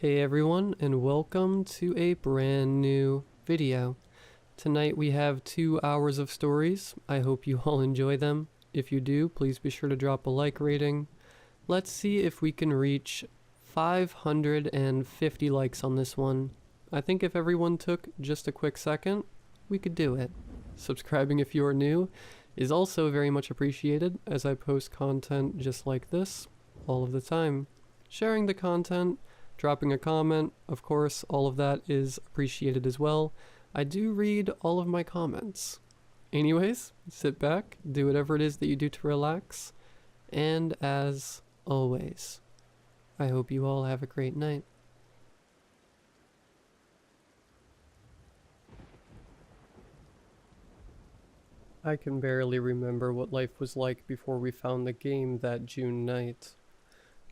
Hey everyone, and welcome to a brand new video. Tonight we have 2 hours of stories. I hope you all enjoy them. If you do, please be sure to drop a like rating. Let's see if we can reach 550 likes on this one. I think if everyone took just a quick second, we could do it. Subscribing if you are new is also very much appreciated, as I post content just like this all of the time. Sharing the content, dropping a comment, of course, all of that is appreciated as well. I do read all of my comments. Anyways, sit back, do whatever it is that you do to relax, and as always, I hope you all have a great night. I can barely remember what life was like before we found the game that June night.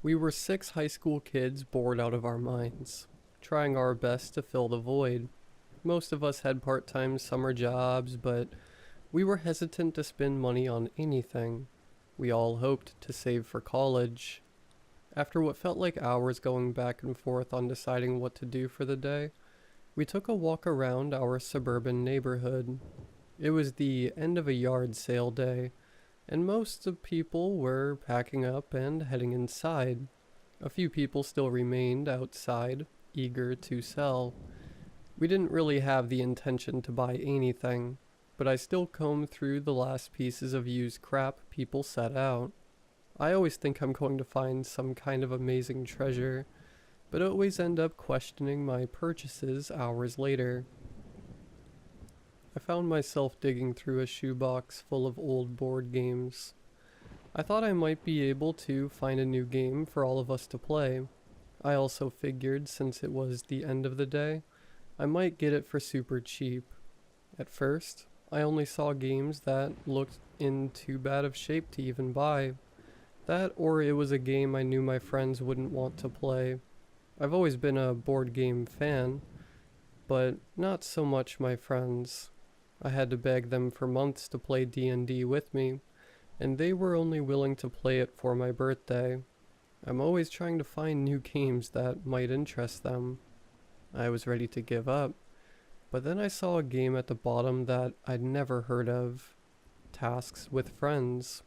We were 6 high school kids bored out of our minds, trying our best to fill the void. Most of us had part-time summer jobs, but we were hesitant to spend money on anything. We all hoped to save for college. After what felt like hours going back and forth on deciding what to do for the day, we took a walk around our suburban neighborhood. It was the end of a yard sale day, and most of people were packing up and heading inside. A few people still remained outside, eager to sell. We didn't really have the intention to buy anything, but I still combed through the last pieces of used crap people set out. I always think I'm going to find some kind of amazing treasure, but always end up questioning my purchases hours later. I found myself digging through a shoebox full of old board games. I thought I might be able to find a new game for all of us to play. I also figured, since it was the end of the day, I might get it for super cheap. At first, I only saw games that looked in too bad of shape to even buy. That, or it was a game I knew my friends wouldn't want to play. I've always been a board game fan, but not so much my friends. I had to beg them for months to play D&D with me, and they were only willing to play it for my birthday. I'm always trying to find new games that might interest them. I was ready to give up, but then I saw a game at the bottom that I'd never heard of. Tasks with Friends.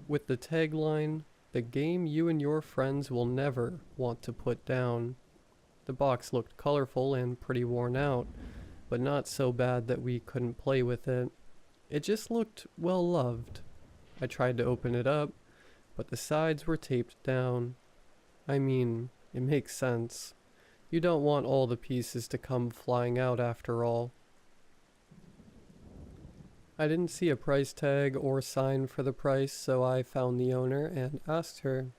With the tagline, "The game you and your friends will never want to put down." The box looked colorful and pretty worn out, but not so bad that we couldn't play with it. It just looked well loved. I tried to open it up, but the sides were taped down. I mean, it makes sense. You don't want all the pieces to come flying out after all. I didn't see a price tag or sign for the price, so I found the owner and asked her,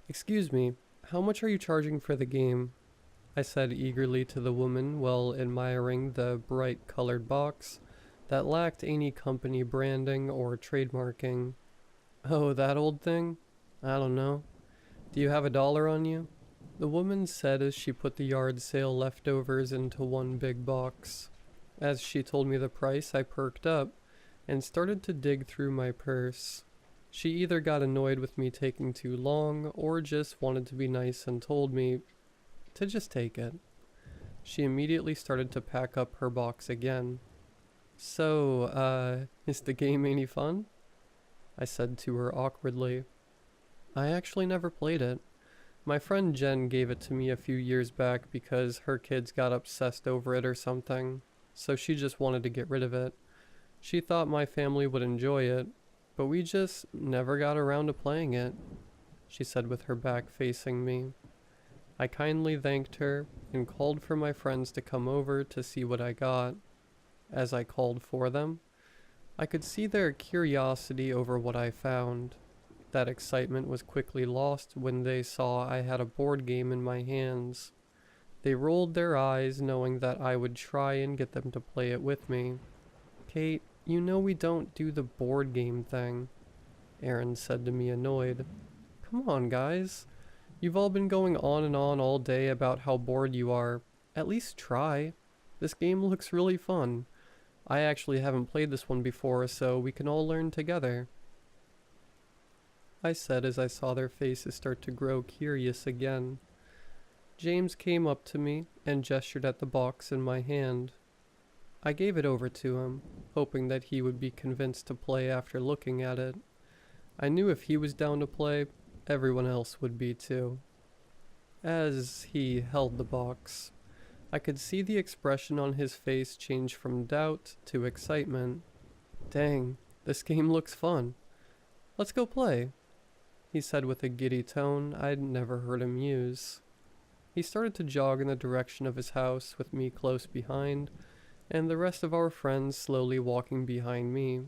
"Excuse me, how much are you charging for the game?" I said eagerly to the woman while admiring the bright colored box that lacked any company branding or trademarking. "Oh, that old thing? I don't know. Do you have $1 on you?" The woman said as she put the yard sale leftovers into one big box. As she told me the price, I perked up and started to dig through my purse. She either got annoyed with me taking too long or just wanted to be nice and told me to just take it. She immediately started to pack up her box again. "So, is the game any fun?" I said to her awkwardly. "I actually never played it. My friend Jen gave it to me a few years back because her kids got obsessed over it or something, so she just wanted to get rid of it. She thought my family would enjoy it, but we just never got around to playing it," she said with her back facing me. I kindly thanked her and called for my friends to come over to see what I got. As I called for them, I could see their curiosity over what I found. That excitement was quickly lost when they saw I had a board game in my hands. They rolled their eyes, knowing that I would try and get them to play it with me. "Kate, you know we don't do the board game thing," Aaron said to me, annoyed. "Come on, guys. You've all been going on and on all day about how bored you are. At least try. This game looks really fun. I actually haven't played this one before, so we can all learn together." I said as I saw their faces start to grow curious again. James came up to me and gestured at the box in my hand. I gave it over to him, hoping that he would be convinced to play after looking at it. I knew if he was down to play, everyone else would be too. As he held the box, I could see the expression on his face change from doubt to excitement. Dang, this game looks fun. Let's go play, he said with a giddy tone I'd never heard him use. He started to jog in the direction of his house with me close behind, and the rest of our friends slowly walking behind me,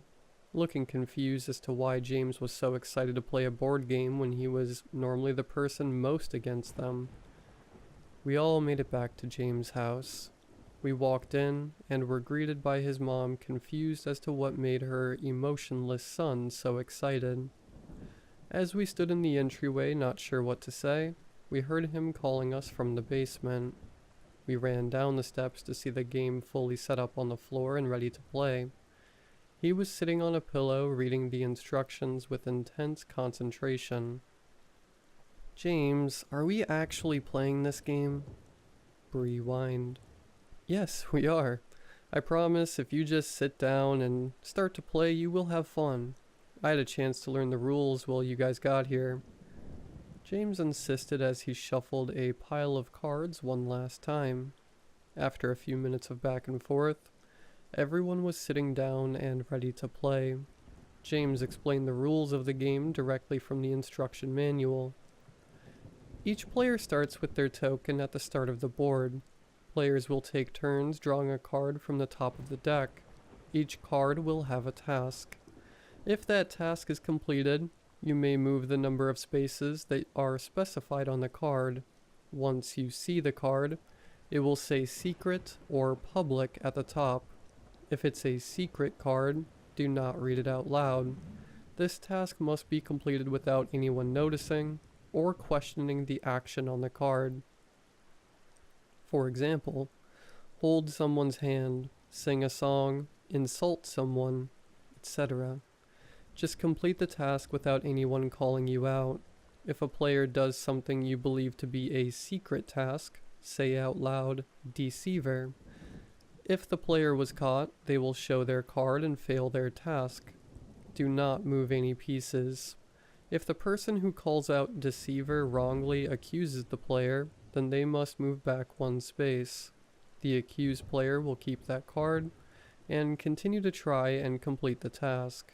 looking confused as to why James was so excited to play a board game when he was normally the person most against them. We all made it back to James' house. We walked in and were greeted by his mom, confused as to what made her emotionless son so excited. As we stood in the entryway, not sure what to say, we heard him calling us from the basement. We ran down the steps to see the game fully set up on the floor and ready to play. He was sitting on a pillow reading the instructions with intense concentration. James, are we actually playing this game? Bree whined. Yes, we are. I promise if you just sit down and start to play, you will have fun. I had a chance to learn the rules while you guys got here. James insisted as he shuffled a pile of cards one last time. After a few minutes of back and forth, everyone was sitting down and ready to play. James explained the rules of the game directly from the instruction manual. Each player starts with their token at the start of the board. Players will take turns drawing a card from the top of the deck. Each card will have a task. If that task is completed, you may move the number of spaces that are specified on the card. Once you see the card, it will say secret or public at the top. If it's a secret card, do not read it out loud. This task must be completed without anyone noticing or questioning the action on the card. For example, hold someone's hand, sing a song, insult someone, etc. Just complete the task without anyone calling you out. If a player does something you believe to be a secret task, say out loud, deceiver. If the player was caught, they will show their card and fail their task. Do not move any pieces. If the person who calls out deceiver wrongly accuses the player, then they must move back one space. The accused player will keep that card and continue to try and complete the task.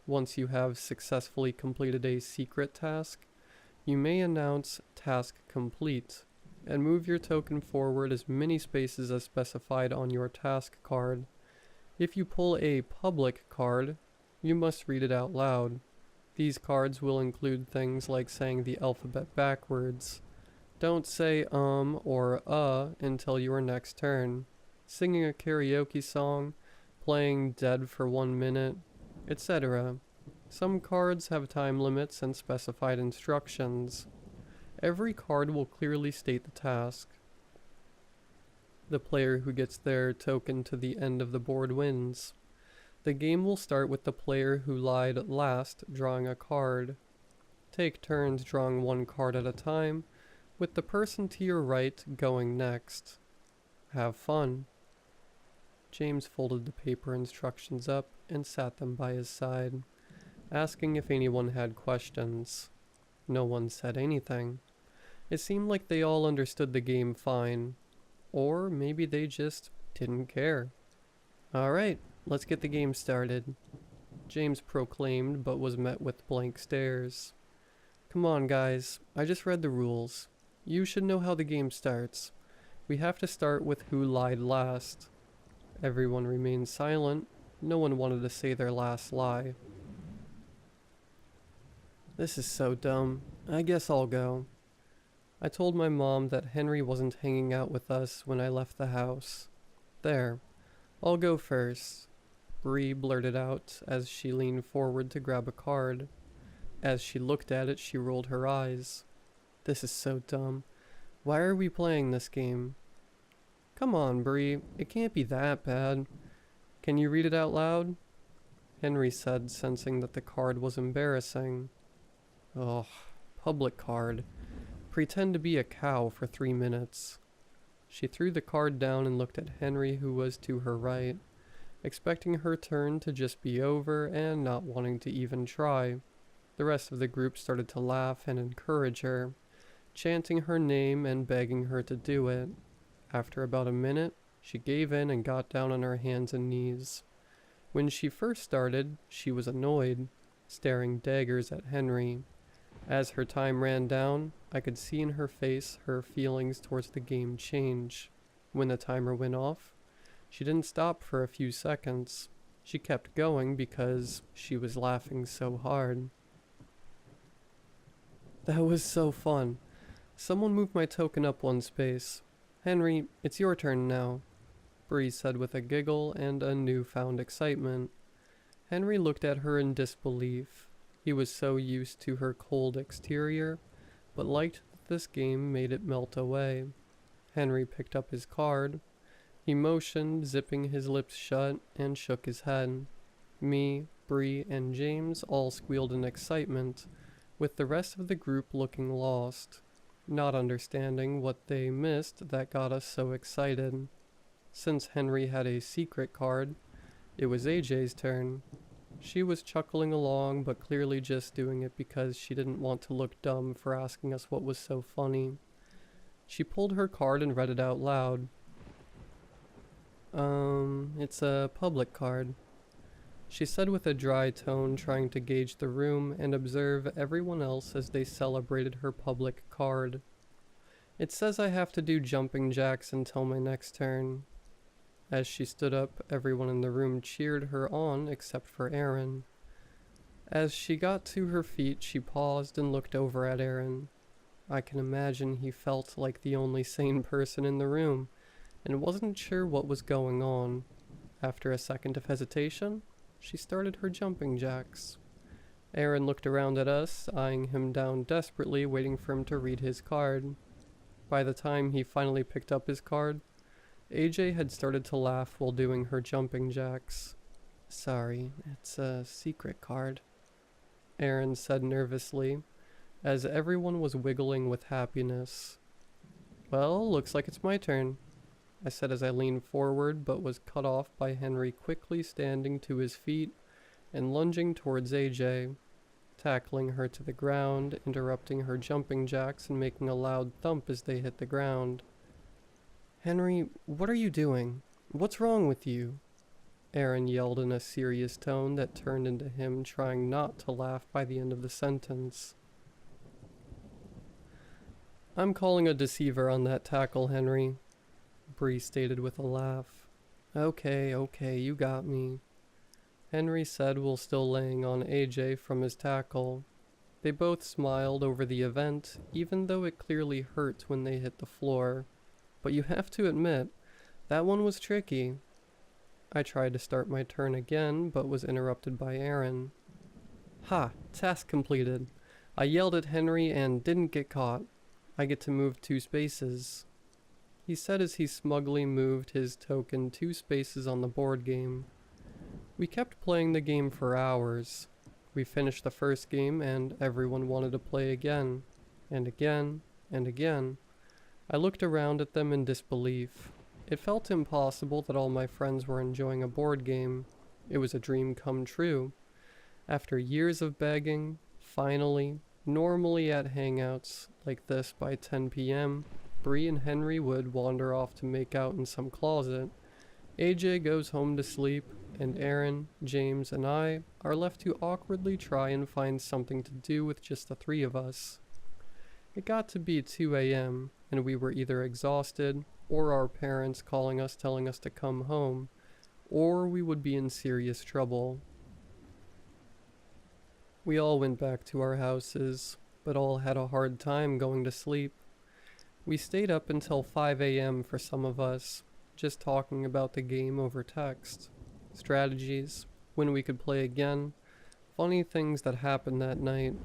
Once you have successfully completed a secret task, you may announce task complete and move your token forward as many spaces as specified on your task card. If you pull a public card, you must read it out loud. These cards will include things like saying the alphabet backwards. Don't say or until your next turn. Singing a karaoke song, playing Dead for 1 minute, etc. Some cards have time limits and specified instructions. Every card will clearly state the task. The player who gets their token to the end of the board wins. The game will start with the player who lied last drawing a card. Take turns drawing one card at a time, with the person to your right going next. Have fun. James folded the paper instructions up and sat them by his side, asking if anyone had questions. No one said anything. It seemed like they all understood the game fine, or maybe they just didn't care. Alright, let's get the game started, James proclaimed, but was met with blank stares. Come on, guys, I just read the rules. You should know how the game starts. We have to start with who lied last. Everyone remained silent. No one wanted to say their last lie. This is so dumb. I guess I'll go. I told my mom that Henry wasn't hanging out with us when I left the house. There. I'll go first, Bree blurted out as she leaned forward to grab a card. As she looked at it, she rolled her eyes. This is so dumb. Why are we playing this game? Come on, Bree. It can't be that bad. Can you read it out loud? Henry said, sensing that the card was embarrassing. Ugh, public card. Pretend to be a cow for 3 minutes. She threw the card down and looked at Henry, who was to her right, expecting her turn to just be over and not wanting to even try. The rest of the group started to laugh and encourage her, chanting her name and begging her to do it. After about a minute, she gave in and got down on her hands and knees. When she first started, she was annoyed, staring daggers at Henry. As her time ran down, I could see in her face her feelings towards the game change. When the timer went off, she didn't stop for a few seconds. She kept going because she was laughing so hard. That was so fun. Someone moved my token up 1 space. Henry, it's your turn now, Bree said with a giggle and a newfound excitement. Henry looked at her in disbelief. He was so used to her cold exterior, but liked that this game made it melt away. Henry picked up his card. He motioned, zipping his lips shut, and shook his head. Me, Bree, and James all squealed in excitement, with the rest of the group looking lost, not understanding what they missed that got us so excited. Since Henry had a secret card, it was AJ's turn. She was chuckling along, but clearly just doing it because she didn't want to look dumb for asking us what was so funny. She pulled her card and read it out loud. It's a public card, she said with a dry tone, trying to gauge the room and observe everyone else as they celebrated her public card. It says I have to do jumping jacks until my next turn. As she stood up, everyone in the room cheered her on except for Aaron. As she got to her feet, she paused and looked over at Aaron. I can imagine he felt like the only sane person in the room, and wasn't sure what was going on. After a second of hesitation, she started her jumping jacks. Aaron looked around at us, eyeing him down desperately, waiting for him to read his card. By the time he finally picked up his card, AJ had started to laugh while doing her jumping jacks. Sorry, it's a secret card, Aaron said nervously, as everyone was wiggling with happiness. Well, looks like it's my turn, I said as I leaned forward, but was cut off by Henry quickly standing to his feet and lunging towards AJ, tackling her to the ground, interrupting her jumping jacks and making a loud thump as they hit the ground. Henry, what are you doing? What's wrong with you? Aaron yelled in a serious tone that turned into him trying not to laugh by the end of the sentence. I'm calling a deceiver on that tackle, Henry, Bree stated with a laugh. Okay, you got me, Henry said while still laying on AJ from his tackle. They both smiled over the event, even though it clearly hurt when they hit the floor. But you have to admit, that one was tricky. I tried to start my turn again, but was interrupted by Aaron. Ha! Task completed. I yelled at Henry and didn't get caught. I get to move 2 spaces, he said as he smugly moved his token 2 spaces on the board game. We kept playing the game for hours. We finished the first game and everyone wanted to play again, and again, and again. I looked around at them in disbelief. It felt impossible that all my friends were enjoying a board game. It was a dream come true. After years of begging, finally, normally at hangouts like this by 10 p.m., Bree and Henry would wander off to make out in some closet. AJ goes home to sleep, and Aaron, James, and I are left to awkwardly try and find something to do with just the 3 of us. It got to be 2 a.m., and we were either exhausted, or our parents calling us telling us to come home, or we would be in serious trouble. We all went back to our houses, but all had a hard time going to sleep. We stayed up until 5 a.m. for some of us, just talking about the game over text, strategies, when we could play again, funny things that happened that night.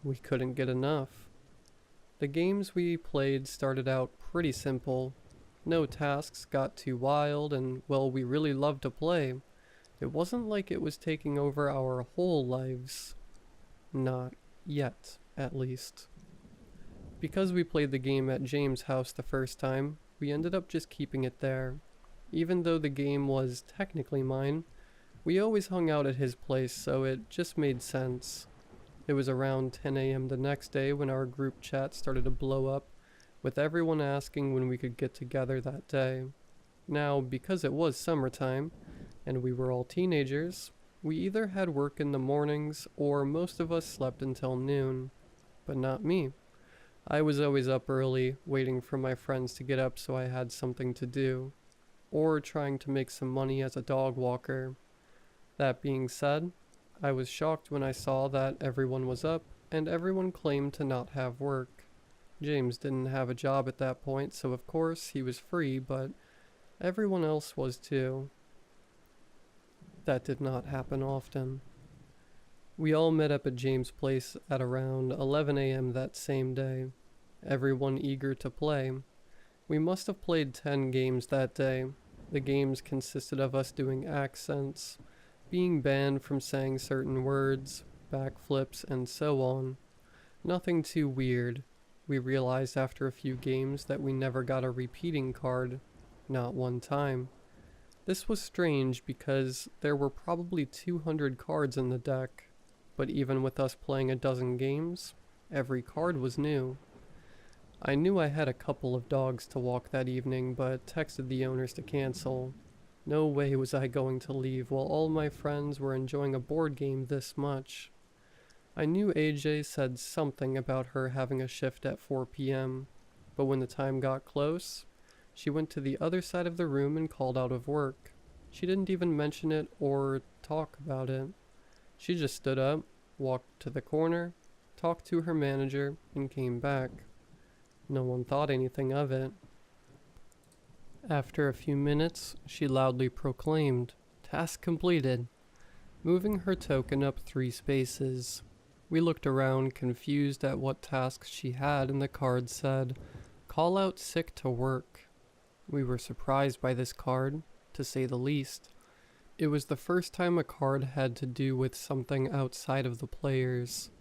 We couldn't get enough. The games we played started out pretty simple. No tasks got too wild, and well, we really loved to play. It wasn't like it was taking over our whole lives. Not yet, at least. Because we played the game at James' house the first time, we ended up just keeping it there. Even though the game was technically mine, we always hung out at his place, so it just made sense. It was around 10 a.m. the next day when our group chat started to blow up, with everyone asking when we could get together that day. Now, because it was summertime, and we were all teenagers, we either had work in the mornings or most of us slept until noon. But not me. I was always up early, waiting for my friends to get up so I had something to do, or trying to make some money as a dog walker. That being said, I was shocked when I saw that everyone was up and everyone claimed to not have work. James didn't have a job at that point, so of course he was free, but everyone else was too. That did not happen often. We all met up at James' place at around 11 a.m. that same day, everyone eager to play. We must have played 10 games that day. The games consisted of us doing accents, being banned from saying certain words, backflips, and so on. Nothing too weird. We realized after a few games that we never got a repeating card, not one time. This was strange because there were probably 200 cards in the deck, but even with us playing a dozen games, every card was new. I knew I had a couple of dogs to walk that evening, but texted the owners to cancel. No way was I going to leave while all my friends were enjoying a board game this much. I knew AJ said something about her having a shift at 4 p.m., but when the time got close, she went to the other side of the room and called out of work. She didn't even mention it or talk about it. She just stood up, walked to the corner, talked to her manager, and came back. No one thought anything of it. After a few minutes, she loudly proclaimed, "Task completed," moving her token up 3 spaces. We looked around, confused at what tasks she had, and the card said, "Call out sick to work." We were surprised by this card, to say the least. It was the first time a card had to do with something outside of the players.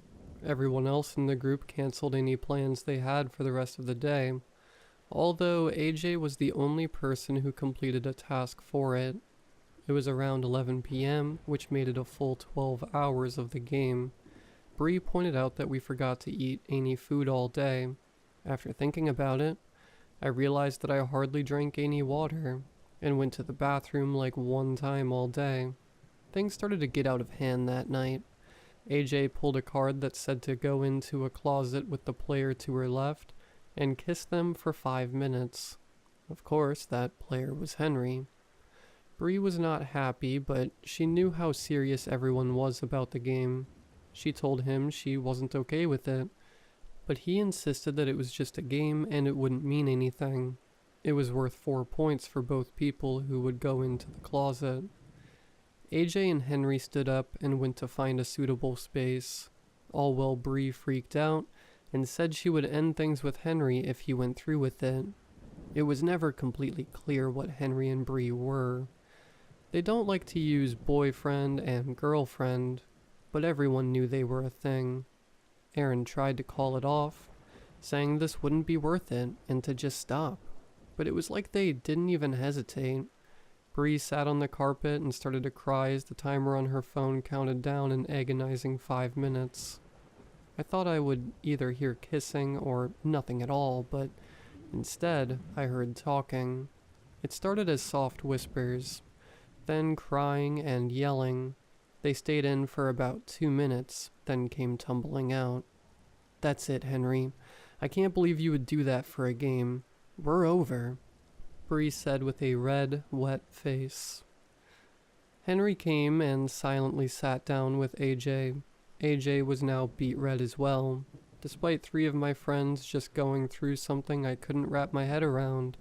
Everyone else in the group canceled any plans they had for the rest of the day, although AJ was the only person who completed a task for it. It was around 11 p.m., which made it a full 12 hours of the game. Bree pointed out that we forgot to eat any food all day. After thinking about it, I realized that I hardly drank any water, and went to the bathroom like 1 time all day. Things started to get out of hand that night. AJ pulled a card that said to go into a closet with the player to her left and kiss them for 5 minutes. Of course, that player was Henry. Bree was not happy, but she knew how serious everyone was about the game. She told him she wasn't okay with it, but he insisted that it was just a game and it wouldn't mean anything. It was worth 4 points for both people who would go into the closet. AJ and Henry stood up and went to find a suitable space. All while Bree freaked out and said she would end things with Henry if he went through with it. It was never completely clear what Henry and Bree were. They don't like to use boyfriend and girlfriend, but everyone knew they were a thing. Aaron tried to call it off, saying this wouldn't be worth it and to just stop, but it was like they didn't even hesitate. Bree sat on the carpet and started to cry as the timer on her phone counted down an agonizing 5 minutes. I thought I would either hear kissing or nothing at all, but instead I heard talking. It started as soft whispers, then crying and yelling. They stayed in for about 2 minutes, then came tumbling out. "That's it, Henry. I can't believe you would do that for a game. We're over," Bree said with a red, wet face. Henry came and silently sat down with AJ. AJ was now beet red as well, despite 3 of my friends just going through something I couldn't wrap my head around.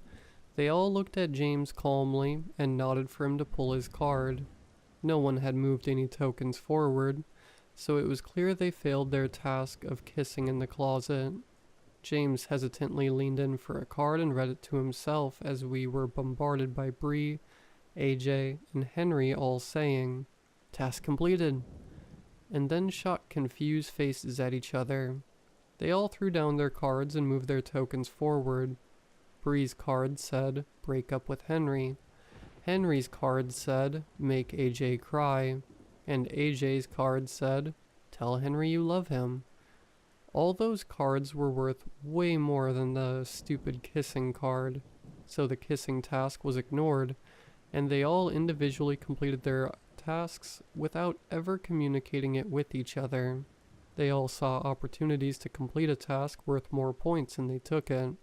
They all looked at James calmly and nodded for him to pull his card. No one had moved any tokens forward, so it was clear they failed their task of kissing in the closet. James hesitantly leaned in for a card and read it to himself as we were bombarded by Bree, AJ, and Henry all saying, "Task completed," and then shot confused faces at each other. They all threw down their cards and moved their tokens forward. Bree's card said, break up with Henry. Henry's card said, make AJ cry. And AJ's card said, tell Henry you love him. All those cards were worth way more than the stupid kissing card, so the kissing task was ignored, and they all individually completed their tasks without ever communicating it with each other. They all saw opportunities to complete a task worth more points and they took it.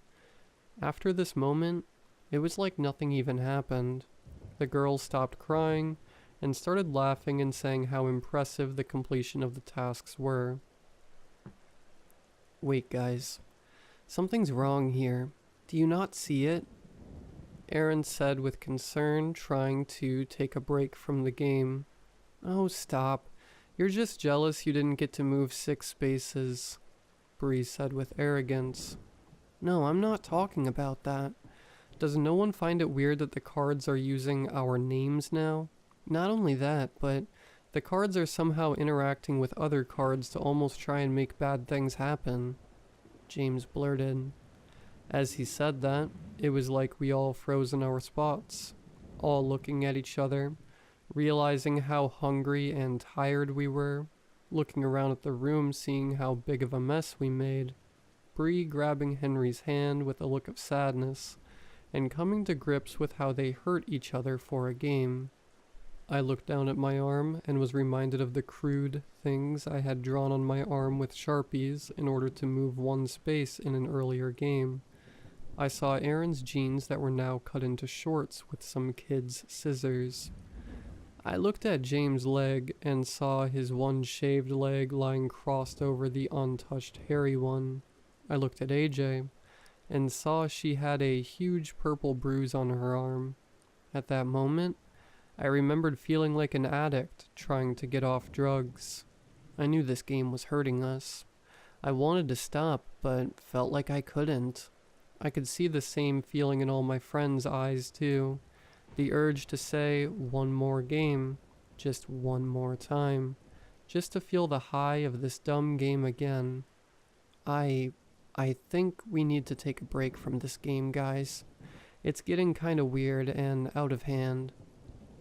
After this moment, it was like nothing even happened. The girls stopped crying and started laughing and saying how impressive the completion of the tasks were. Wait, guys. Something's wrong here. Do you not see it? Aaron said with concern, trying to take a break from the game. Oh, stop. You're just jealous you didn't get to move 6 spaces, Bree said with arrogance. No, I'm not talking about that. Does no one find it weird that the cards are using our names now? Not only that, but the cards are somehow interacting with other cards to almost try and make bad things happen, James blurted. As he said that, it was like we all froze in our spots, all looking at each other, realizing how hungry and tired we were, looking around at the room seeing how big of a mess we made, Bree grabbing Henry's hand with a look of sadness, and coming to grips with how they hurt each other for a game. I looked down at my arm and was reminded of the crude things I had drawn on my arm with Sharpies in order to move 1 space in an earlier game. I saw Aaron's jeans that were now cut into shorts with some kid's scissors. I looked at James' leg and saw his one shaved leg lying crossed over the untouched hairy one. I looked at AJ and saw she had a huge purple bruise on her arm. At that moment, I remembered feeling like an addict trying to get off drugs. I knew this game was hurting us. I wanted to stop, but felt like I couldn't. I could see the same feeling in all my friends' eyes too. The urge to say, one more game, just one more time, just to feel the high of this dumb game again. I think we need to take a break from this game, guys. It's getting kinda weird and out of hand,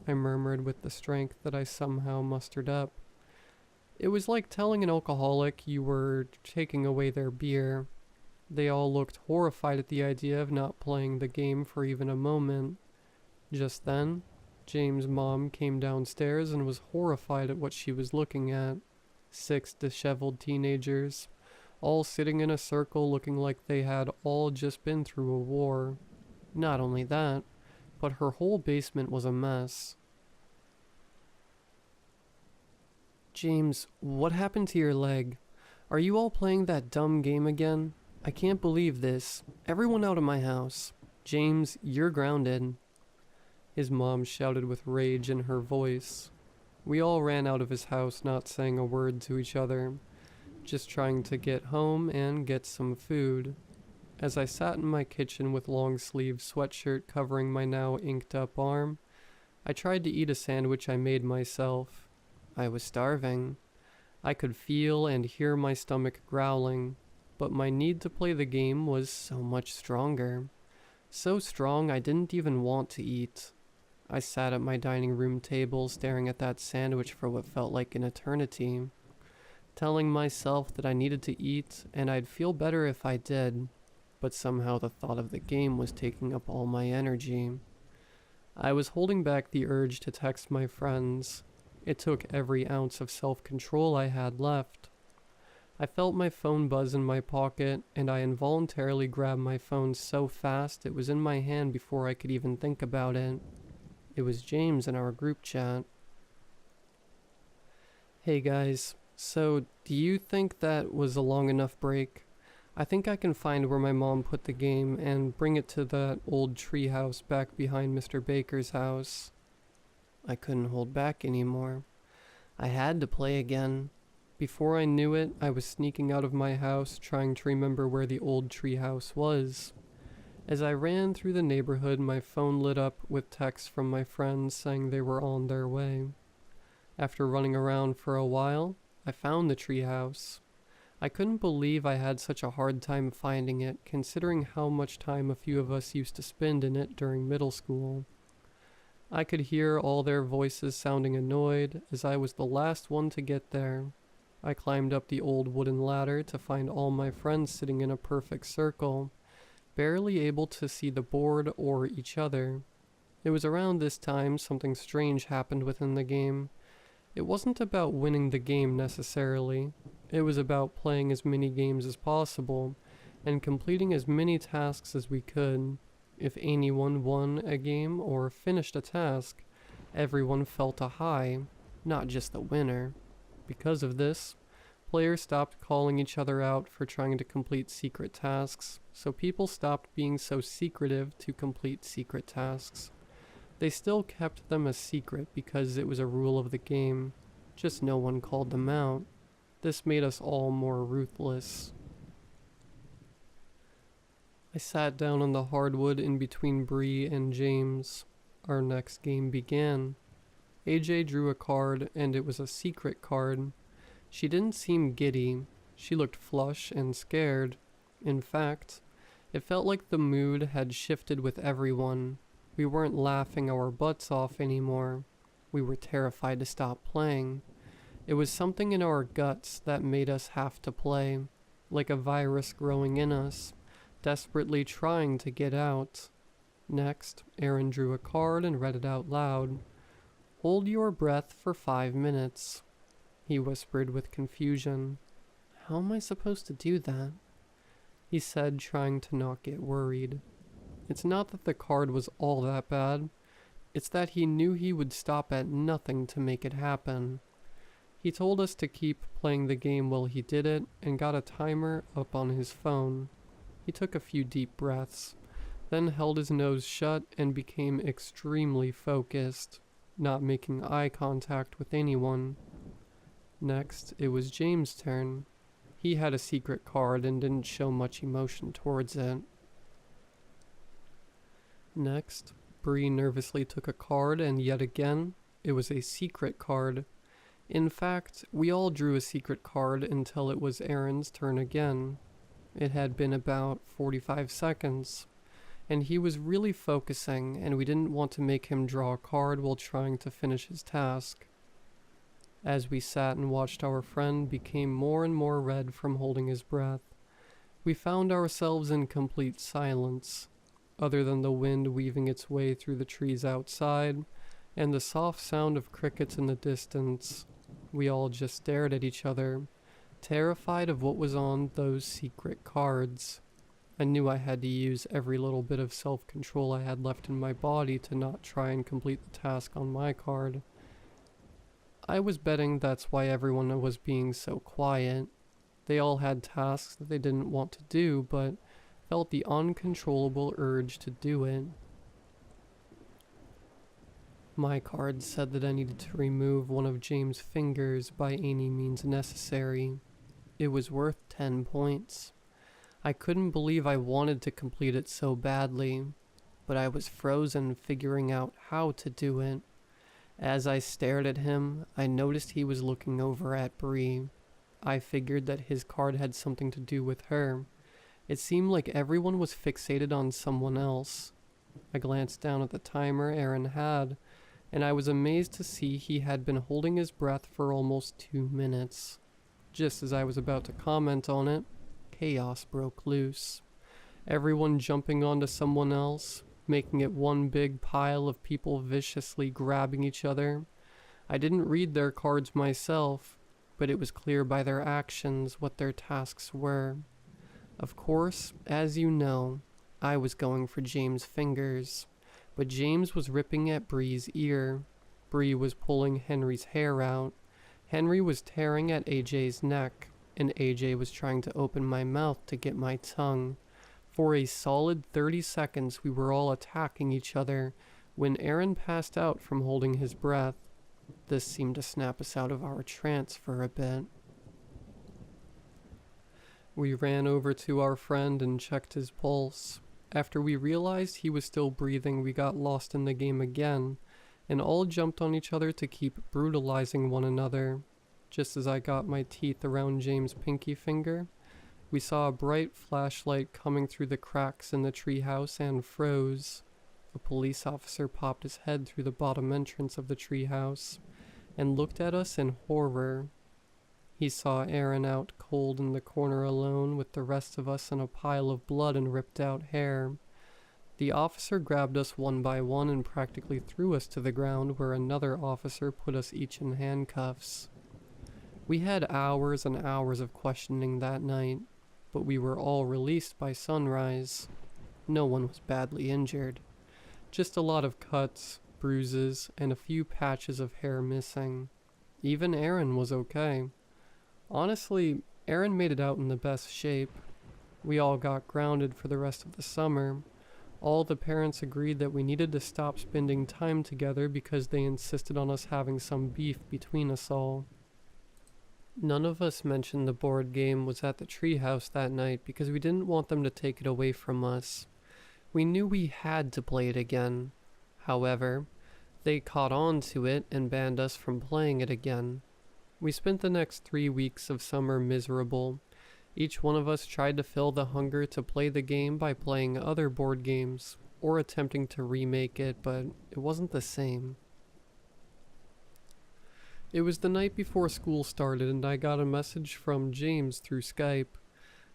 I murmured with the strength that I somehow mustered up. It was like telling an alcoholic you were taking away their beer. They all looked horrified at the idea of not playing the game for even a moment. Just then, James' mom came downstairs and was horrified at what she was looking at. 6 disheveled teenagers, all sitting in a circle looking like they had all just been through a war. Not only that, but her whole basement was a mess. James, what happened to your leg? Are you all playing that dumb game again? I can't believe this. Everyone out of my house. James, you're grounded. His mom shouted with rage in her voice. We all ran out of his house, not saying a word to each other, just trying to get home and get some food. As I sat in my kitchen with long-sleeve sweatshirt covering my now inked-up arm, I tried to eat a sandwich I made myself. I was starving. I could feel and hear my stomach growling, but my need to play the game was so much stronger. So strong I didn't even want to eat. I sat at my dining room table staring at that sandwich for what felt like an eternity, telling myself that I needed to eat and I'd feel better if I did, but somehow the thought of the game was taking up all my energy. I was holding back the urge to text my friends. It took every ounce of self-control I had left. I felt my phone buzz in my pocket, and I involuntarily grabbed my phone so fast it was in my hand before I could even think about it. It was James in our group chat. Hey guys, so do you think that was a long enough break? I think I can find where my mom put the game and bring it to that old treehouse back behind Mr. Baker's house. I couldn't hold back anymore. I had to play again. Before I knew it, I was sneaking out of my house trying to remember where the old treehouse was. As I ran through the neighborhood, my phone lit up with texts from my friends saying they were on their way. After running around for a while, I found the treehouse. I couldn't believe I had such a hard time finding it, considering how much time a few of us used to spend in it during middle school. I could hear all their voices sounding annoyed, as I was the last one to get there. I climbed up the old wooden ladder to find all my friends sitting in a perfect circle, barely able to see the board or each other. It was around this time something strange happened within the game. It wasn't about winning the game necessarily. It was about playing as many games as possible and completing as many tasks as we could. If anyone won a game or finished a task, everyone felt a high, not just the winner. Because of this, players stopped calling each other out for trying to complete secret tasks, so people stopped being so secretive to complete secret tasks. They still kept them a secret because it was a rule of the game, just no one called them out. This made us all more ruthless. I sat down on the hardwood in between Bree and James. Our next game began. AJ drew a card, and it was a secret card. She didn't seem giddy. She looked flush and scared. In fact, it felt like the mood had shifted with everyone. We weren't laughing our butts off anymore. We were terrified to stop playing. It was something in our guts that made us have to play, like a virus growing in us, desperately trying to get out. Next, Aaron drew a card and read it out loud. "Hold your breath for 5 minutes," he whispered with confusion. "How am I supposed to do that?" he said, trying to not get worried. It's not that the card was all that bad. It's that he knew he would stop at nothing to make it happen. He told us to keep playing the game while he did it and got a timer up on his phone. He took a few deep breaths, then held his nose shut and became extremely focused, not making eye contact with anyone. Next, it was James' turn. He had a secret card and didn't show much emotion towards it. Next, Bree nervously took a card, and yet again, it was a secret card. In fact, we all drew a secret card until it was Aaron's turn again. It had been about 45 seconds, and he was really focusing, and we didn't want to make him draw a card while trying to finish his task. As we sat and watched our friend became more and more red from holding his breath, we found ourselves in complete silence. Other than the wind weaving its way through the trees outside, and the soft sound of crickets in the distance, we all just stared at each other, terrified of what was on those secret cards. I knew I had to use every little bit of self-control I had left in my body to not try and complete the task on my card. I was betting that's why everyone was being so quiet. They all had tasks that they didn't want to do, but felt the uncontrollable urge to do it. My card said that I needed to remove one of James' fingers by any means necessary. It was worth 10 points. I couldn't believe I wanted to complete it so badly, but I was frozen figuring out how to do it. As I stared at him, I noticed he was looking over at Bree. I figured that his card had something to do with her. It seemed like everyone was fixated on someone else. I glanced down at the timer Aaron had, and I was amazed to see he had been holding his breath for almost 2 minutes. Just as I was about to comment on it, chaos broke loose. Everyone jumping onto someone else, making it one big pile of people viciously grabbing each other. I didn't read their cards myself, but it was clear by their actions what their tasks were. Of course, as you know, I was going for James' fingers, but James was ripping at Bree's ear. Bree was pulling Henry's hair out. Henry was tearing at AJ's neck, and AJ was trying to open my mouth to get my tongue. For a solid 30 seconds, we were all attacking each other when Aaron passed out from holding his breath. This seemed to snap us out of our trance for a bit. We ran over to our friend and checked his pulse. After we realized he was still breathing, we got lost in the game again, and all jumped on each other to keep brutalizing one another. Just as I got my teeth around James' pinky finger, we saw a bright flashlight coming through the cracks in the treehouse and froze. A police officer popped his head through the bottom entrance of the treehouse and looked at us in horror. He saw Aaron out cold in the corner alone with the rest of us in a pile of blood and ripped out hair. The officer grabbed us one by one and practically threw us to the ground, where another officer put us each in handcuffs. We had hours and hours of questioning that night, but we were all released by sunrise. No one was badly injured. Just a lot of cuts, bruises, and a few patches of hair missing. Even Aaron was okay. Honestly, Aaron made it out in the best shape. We all got grounded for the rest of the summer. All the parents agreed that we needed to stop spending time together because they insisted on us having some beef between us all. None of us mentioned the board game was at the treehouse that night because we didn't want them to take it away from us. We knew we had to play it again. However, they caught on to it and banned us from playing it again. We spent the next 3 weeks of summer miserable. Each one of us tried to fill the hunger to play the game by playing other board games, or attempting to remake it, but it wasn't the same. It was the night before school started and I got a message from James through Skype.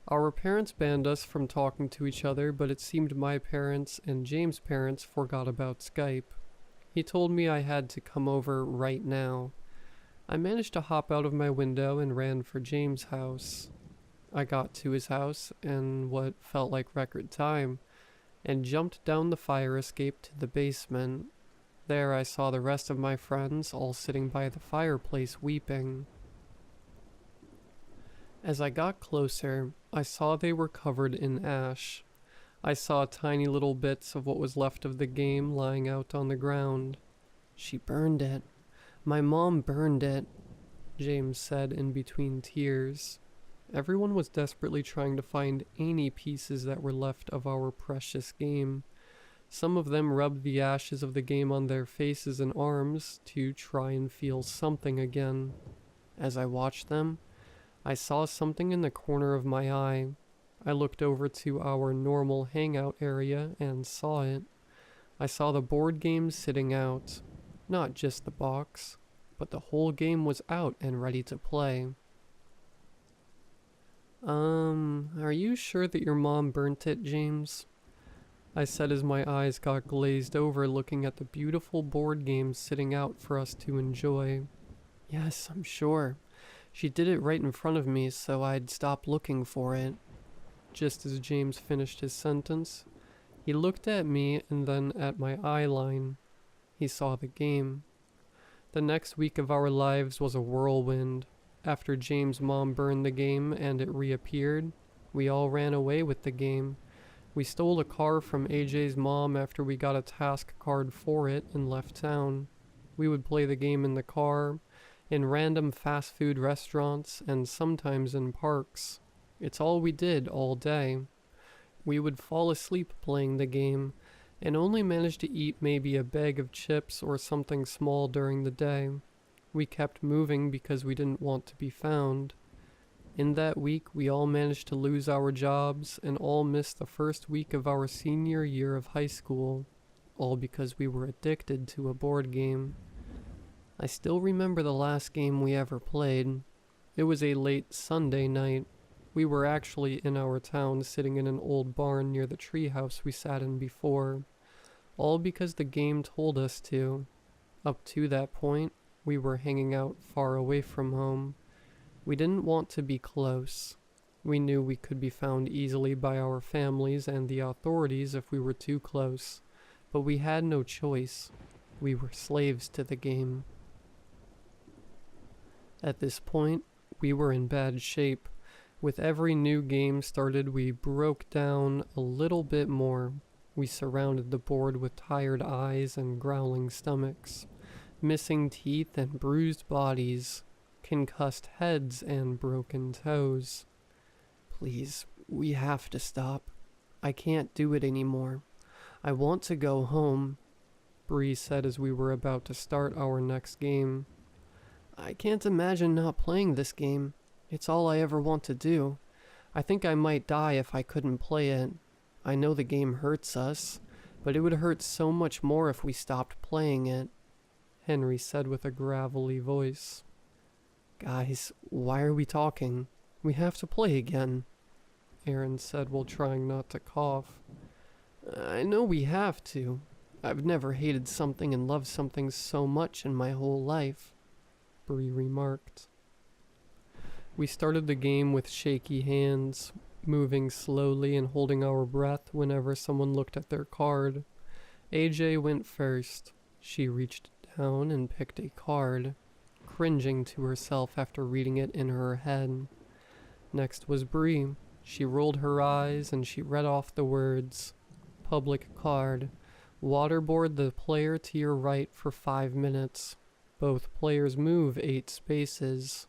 Our parents banned us from talking to each other, but it seemed my parents and James' parents forgot about Skype. He told me I had to come over right now. I managed to hop out of my window and ran for James' house. I got to his house in what felt like record time, and jumped down the fire escape to the basement. There I saw the rest of my friends all sitting by the fireplace weeping. As I got closer, I saw they were covered in ash. I saw tiny little bits of what was left of the game lying out on the ground. "She burned it. My mom burned it," James said in between tears. Everyone was desperately trying to find any pieces that were left of our precious game. Some of them rubbed the ashes of the game on their faces and arms to try and feel something again. As I watched them, I saw something in the corner of my eye. I looked over to our normal hangout area and saw it. I saw the board game sitting out. Not just the box, but the whole game was out and ready to play. Are you sure that your mom burnt it, James?" I said as my eyes got glazed over looking at the beautiful board game sitting out for us to enjoy. "Yes, I'm sure. She did it right in front of me, so I'd stop looking for it." Just as James finished his sentence, he looked at me and then at my eye line. He saw the game. The next week of our lives was a whirlwind. After James' mom burned the game and it reappeared, we all ran away with the game. We stole a car from AJ's mom after we got a task card for it and left town. We would play the game in the car, in random fast food restaurants, and sometimes in parks. It's all we did all day. We would fall asleep playing the game, and only managed to eat maybe a bag of chips or something small during the day. We kept moving because we didn't want to be found. In that week, we all managed to lose our jobs and all missed the first week of our senior year of high school, all because we were addicted to a board game. I still remember the last game we ever played. It was a late Sunday night. We were actually in our town sitting in an old barn near the treehouse we sat in before, all because the game told us to. Up to that point, we were hanging out far away from home. We didn't want to be close. We knew we could be found easily by our families and the authorities if we were too close, but we had no choice. We were slaves to the game. At this point, we were in bad shape. With every new game started, we broke down a little bit more. We surrounded the board with tired eyes and growling stomachs, missing teeth and bruised bodies, concussed heads and broken toes. "Please, we have to stop. I can't do it anymore. I want to go home," Bree said as we were about to start our next game. I can't imagine not playing this game. It's all I ever want to do. I think I might die if I couldn't play it. I know the game hurts us, but it would hurt so much more if we stopped playing it, Henry said with a gravelly voice. Guys, why are we talking? We have to play again, Aaron said while trying not to cough. I know we have to. I've never hated something and loved something so much in my whole life, Bree remarked. We started the game with shaky hands, moving slowly and holding our breath whenever someone looked at their card. AJ went first. She reached down and picked a card, cringing to herself after reading it in her head. Next was Bree. She rolled her eyes and she read off the words, "Public card. Waterboard the player to your right for 5 minutes. Both players move 8 spaces,"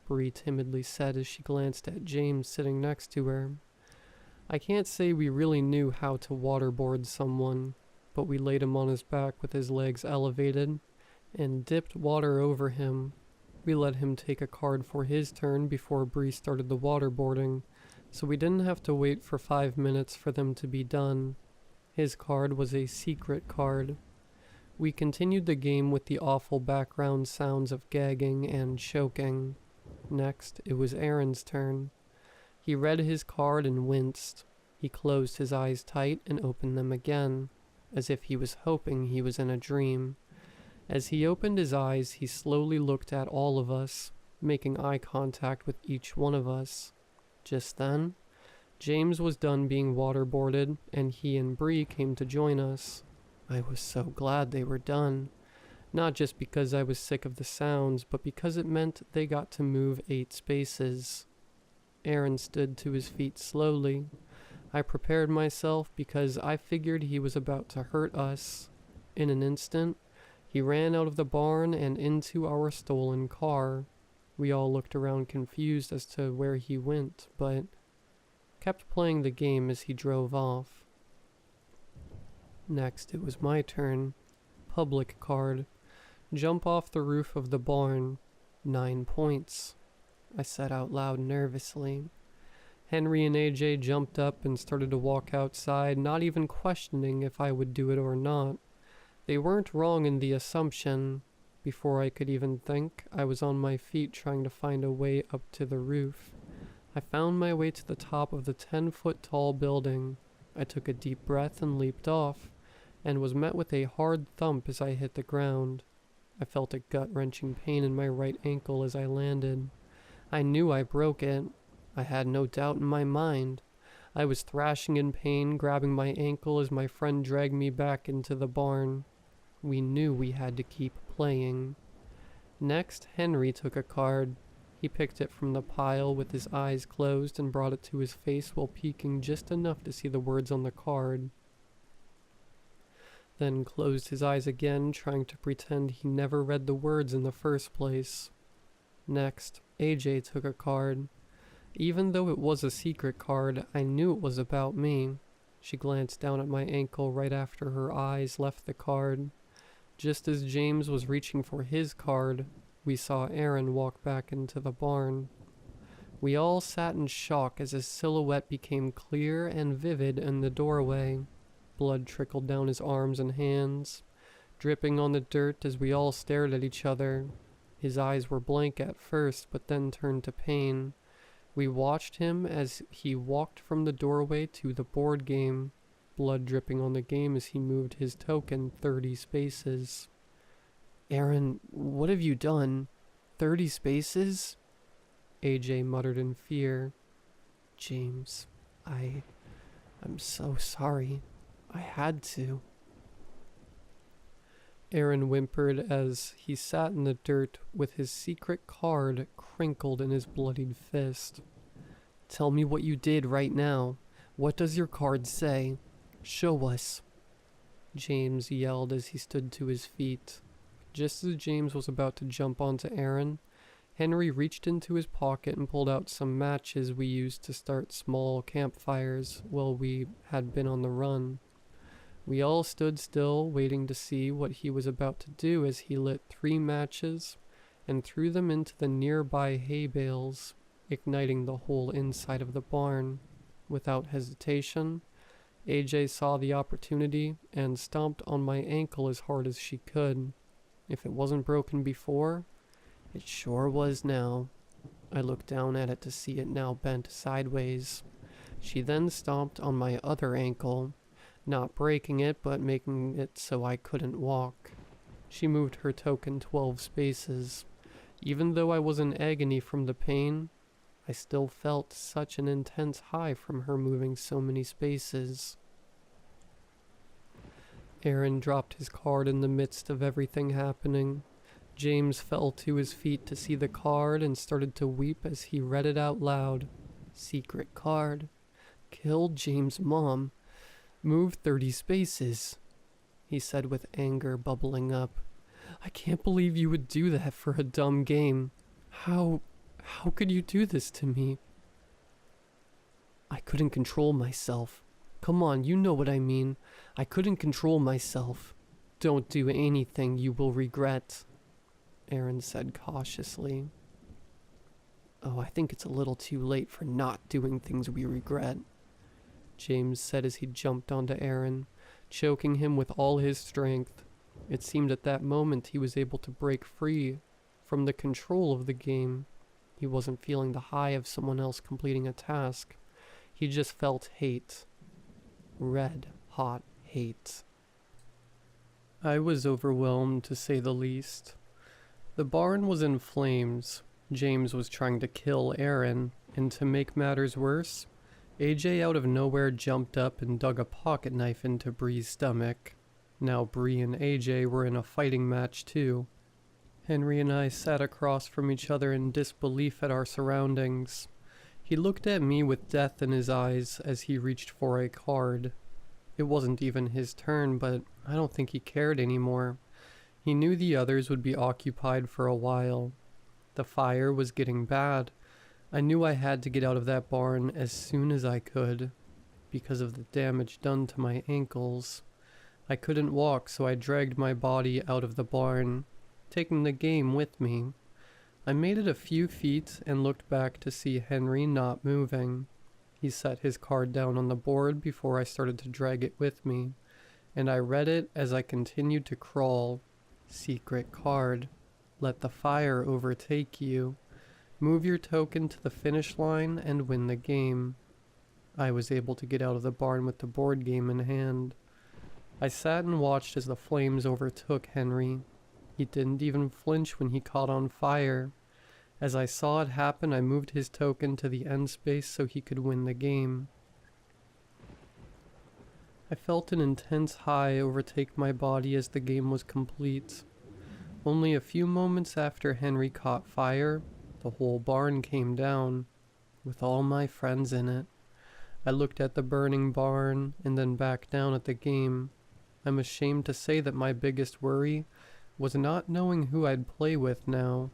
Bree timidly said as she glanced at James sitting next to her. I can't say we really knew how to waterboard someone, but we laid him on his back with his legs elevated and dipped water over him. We let him take a card for his turn before Bree started the waterboarding, so we didn't have to wait for 5 minutes for them to be done. His card was a secret card. We continued the game with the awful background sounds of gagging and choking. Next, it was Aaron's turn. He read his card and winced. He closed his eyes tight and opened them again, as if he was hoping he was in a dream. As he opened his eyes, he slowly looked at all of us, making eye contact with each one of us. Just then, James was done being waterboarded, and he and Bree came to join us. I was so glad they were done. Not just because I was sick of the sounds, but because it meant they got to move 8 spaces. Aaron stood to his feet slowly. I prepared myself because I figured he was about to hurt us. In an instant, he ran out of the barn and into our stolen car. We all looked around confused as to where he went, but kept playing the game as he drove off. Next, it was my turn. Public card. Jump off the roof of the barn. 9 points, I said out loud nervously. Henry and AJ jumped up and started to walk outside, not even questioning if I would do it or not. They weren't wrong in the assumption. Before I could even think, I was on my feet trying to find a way up to the roof. I found my way to the top of the 10-foot-tall building. I took a deep breath and leaped off, and was met with a hard thump as I hit the ground. I felt a gut-wrenching pain in my right ankle as I landed. I knew I broke it. I had no doubt in my mind. I was thrashing in pain, grabbing my ankle as my friend dragged me back into the barn. We knew we had to keep playing. Next, Henry took a card. He picked it from the pile with his eyes closed and brought it to his face while peeking just enough to see the words on the card. Then closed his eyes again, trying to pretend he never read the words in the first place. Next, AJ took a card. Even though it was a secret card, I knew it was about me. She glanced down at my ankle right after her eyes left the card. Just as James was reaching for his card, we saw Aaron walk back into the barn. We all sat in shock as his silhouette became clear and vivid in the doorway. Blood trickled down his arms and hands, dripping on the dirt as we all stared at each other. His eyes were blank at first, but then turned to pain. We watched him as he walked from the doorway to the board game, blood dripping on the game as he moved his token 30 spaces. Aaron, what have you done? 30 spaces? AJ muttered in fear. James, I'm so sorry. I had to. Aaron whimpered as he sat in the dirt with his secret card crinkled in his bloodied fist. Tell me what you did right now. What does your card say? Show us. James yelled as he stood to his feet. Just as James was about to jump onto Aaron, Henry reached into his pocket and pulled out some matches we used to start small campfires while we had been on the run. We all stood still, waiting to see what he was about to do as he lit 3 matches and threw them into the nearby hay bales, igniting the whole inside of the barn. Without hesitation, AJ saw the opportunity and stomped on my ankle as hard as she could. If it wasn't broken before, it sure was now. I looked down at it to see it now bent sideways. She then stomped on my other ankle, not breaking it but making it so I couldn't walk. She moved her token 12 spaces. Even though I was in agony from the pain, I still felt such an intense high from her moving so many spaces. Aaron dropped his card in the midst of everything happening. James fell to his feet to see the card and started to weep as he read it out loud. Secret card. Killed James' mom. Move 30 spaces, he said with anger bubbling up. I can't believe you would do that for a dumb game. How could you do this to me? I couldn't control myself. Come on, you know what I mean. I couldn't control myself. Don't do anything you will regret, Aaron said cautiously. Oh, I think it's a little too late for not doing things we regret, James said as he jumped onto Aaron, choking him with all his strength. It seemed at that moment he was able to break free from the control of the game. He wasn't feeling the high of someone else completing a task. He just felt hate. Red hot hate. I was overwhelmed, to say the least. The barn was in flames. James was trying to kill Aaron, and to make matters worse, AJ out of nowhere jumped up and dug a pocket knife into Bree's stomach. Now Bree and AJ were in a fighting match too. Henry and I sat across from each other in disbelief at our surroundings. He looked at me with death in his eyes as he reached for a card. It wasn't even his turn, but I don't think he cared anymore. He knew the others would be occupied for a while. The fire was getting bad. I knew I had to get out of that barn as soon as I could, because of the damage done to my ankles. I couldn't walk, so I dragged my body out of the barn, taking the game with me. I made it a few feet and looked back to see Henry not moving. He set his card down on the board before I started to drag it with me, and I read it as I continued to crawl. Secret card. Let the fire overtake you. Move your token to the finish line and win the game. I was able to get out of the barn with the board game in hand. I sat and watched as the flames overtook Henry. He didn't even flinch when he caught on fire. As I saw it happen, I moved his token to the end space so he could win the game. I felt an intense high overtake my body as the game was complete. Only a few moments after Henry caught fire, the whole barn came down, with all my friends in it. I looked at the burning barn and then back down at the game. I'm ashamed to say that my biggest worry was not knowing who I'd play with now.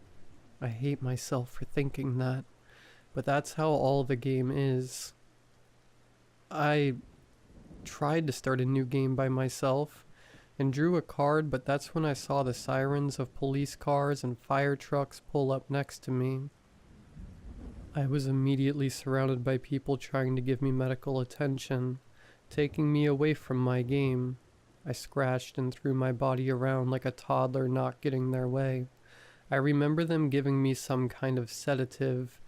I hate myself for thinking that, but that's how all the game is. I tried to start a new game by myself and drew a card, but that's when I saw the sirens of police cars and fire trucks pull up next to me. I was immediately surrounded by people trying to give me medical attention, taking me away from my game. I scratched and threw my body around like a toddler not getting their way. I remember them giving me some kind of sedative,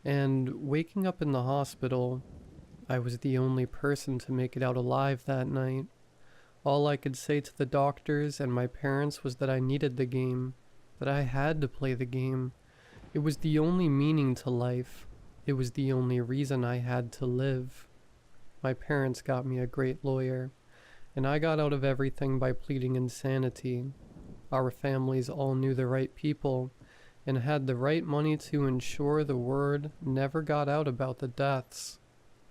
and waking up in the hospital. I was the only person to make it out alive that night. All I could say to the doctors and my parents was that I needed the game, that I had to play the game. It was the only meaning to life. It was the only reason I had to live. My parents got me a great lawyer, and I got out of everything by pleading insanity. Our families all knew the right people and had the right money to ensure the word never got out about the deaths.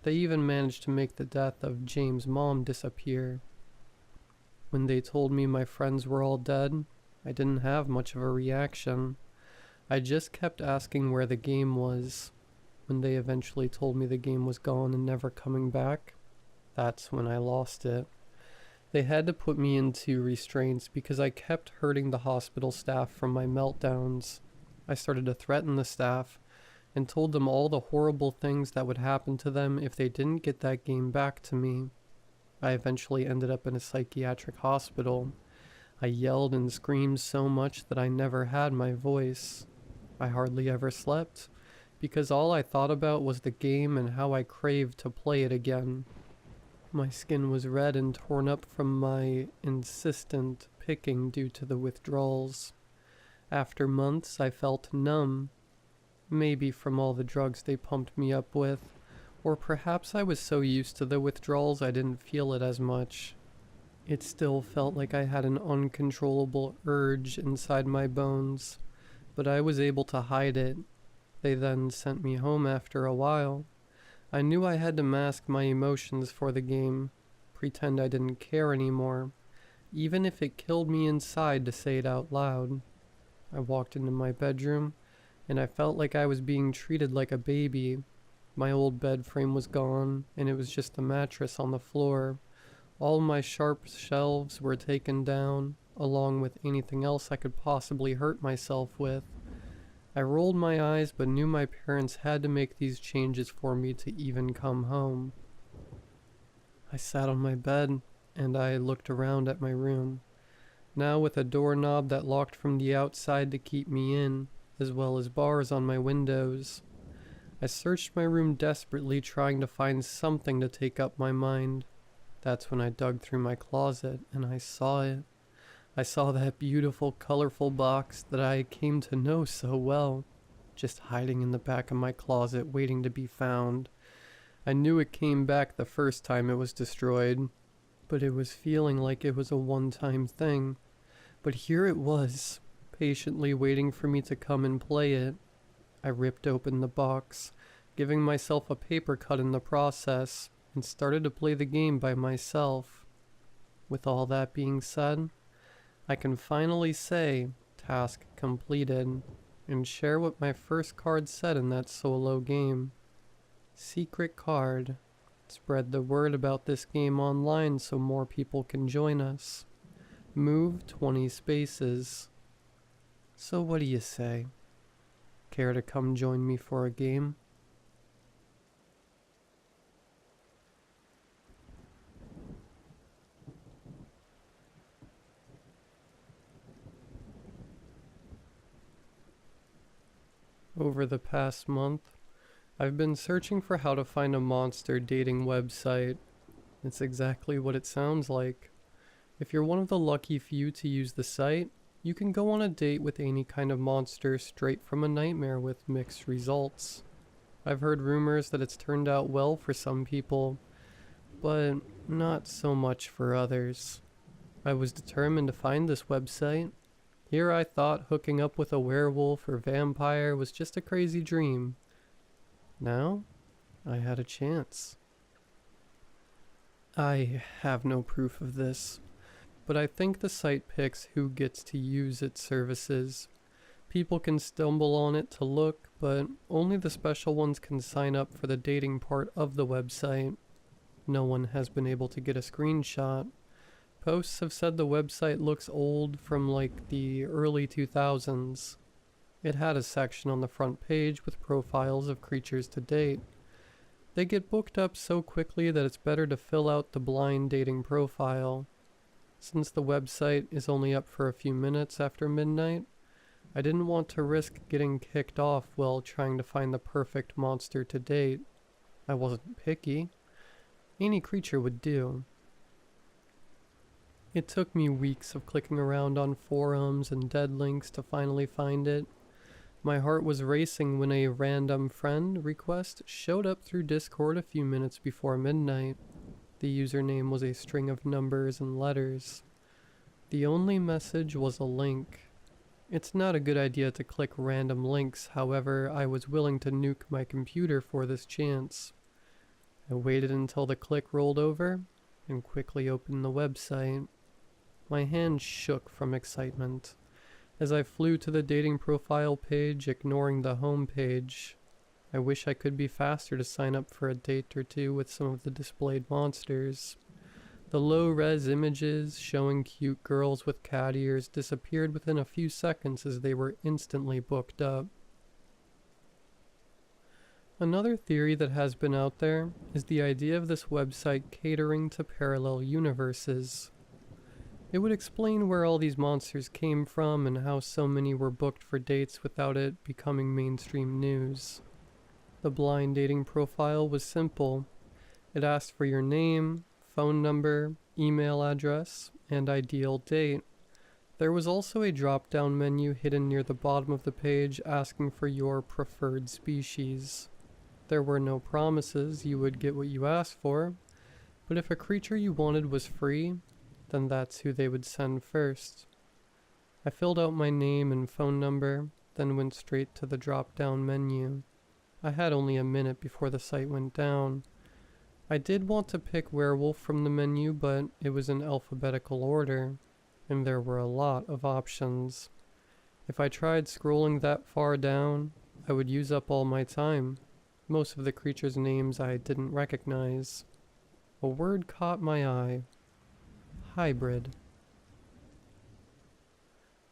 They even managed to make the death of James' mom disappear. When they told me my friends were all dead, I didn't have much of a reaction. I just kept asking where the game was. When they eventually told me the game was gone and never coming back, that's when I lost it. They had to put me into restraints because I kept hurting the hospital staff from my meltdowns. I started to threaten the staff and told them all the horrible things that would happen to them if they didn't get that game back to me. I eventually ended up in a psychiatric hospital. I yelled and screamed so much that I never had my voice. I hardly ever slept, because all I thought about was the game and how I craved to play it again. My skin was red and torn up from my insistent picking due to the withdrawals. After months, I felt numb, maybe from all the drugs they pumped me up with, or perhaps I was so used to the withdrawals I didn't feel it as much. It still felt like I had an uncontrollable urge inside my bones, but I was able to hide it. They then sent me home after a while. I knew I had to mask my emotions for the game, pretend I didn't care anymore, even if it killed me inside to say it out loud. I walked into my bedroom, and I felt like I was being treated like a baby. My old bed frame was gone, and it was just a mattress on the floor. All my sharp shelves were taken down, along with anything else I could possibly hurt myself with. I rolled my eyes but knew my parents had to make these changes for me to even come home. I sat on my bed and I looked around at my room, now with a doorknob that locked from the outside to keep me in, as well as bars on my windows. I searched my room desperately, trying to find something to take up my mind. That's when I dug through my closet and I saw it. I saw that beautiful, colorful box that I came to know so well, just hiding in the back of my closet waiting to be found. I knew it came back the first time it was destroyed, but it was feeling like it was a one-time thing. But here it was, patiently waiting for me to come and play it. I ripped open the box, giving myself a paper cut in the process, and started to play the game by myself. With all that being said, I can finally say, task completed, and share what my first card said in that solo game. Secret card. Spread the word about this game online so more people can join us. Move 20 spaces. So what do you say? Care to come join me for a game? Over the past month, I've been searching for how to find a monster dating website. It's exactly what it sounds like. If you're one of the lucky few to use the site, you can go on a date with any kind of monster straight from a nightmare with mixed results. I've heard rumors that it's turned out well for some people, but not so much for others. I was determined to find this website. Here I thought hooking up with a werewolf or vampire was just a crazy dream. Now, I had a chance. I have no proof of this, but I think the site picks who gets to use its services. People can stumble on it to look, but only the special ones can sign up for the dating part of the website. No one has been able to get a screenshot. Posts have said the website looks old, from like the early 2000s. It had a section on the front page with profiles of creatures to date. They get booked up so quickly that it's better to fill out the blind dating profile. Since the website is only up for a few minutes after midnight, I didn't want to risk getting kicked off while trying to find the perfect monster to date. I wasn't picky. Any creature would do. It took me weeks of clicking around on forums and dead links to finally find it. My heart was racing when a random friend request showed up through Discord a few minutes before midnight. The username was a string of numbers and letters. The only message was a link. It's not a good idea to click random links, however, I was willing to nuke my computer for this chance. I waited until the click rolled over and quickly opened the website. My hand shook from excitement as I flew to the dating profile page, ignoring the home page. I wish I could be faster to sign up for a date or two with some of the displayed monsters. The low-res images showing cute girls with cat ears disappeared within a few seconds as they were instantly booked up. Another theory that has been out there is the idea of this website catering to parallel universes. It would explain where all these monsters came from and how so many were booked for dates without it becoming mainstream news. The blind dating profile was simple. It asked for your name, phone number, email address, and ideal date. There was also a drop-down menu hidden near the bottom of the page asking for your preferred species. There were no promises you would get what you asked for, but if a creature you wanted was free, then that's who they would send first. I filled out my name and phone number, then went straight to the drop-down menu. I had only a minute before the site went down. I did want to pick werewolf from the menu, but it was in alphabetical order, and there were a lot of options. If I tried scrolling that far down, I would use up all my time. Most of the creatures' names I didn't recognize. A word caught my eye. Hybrid.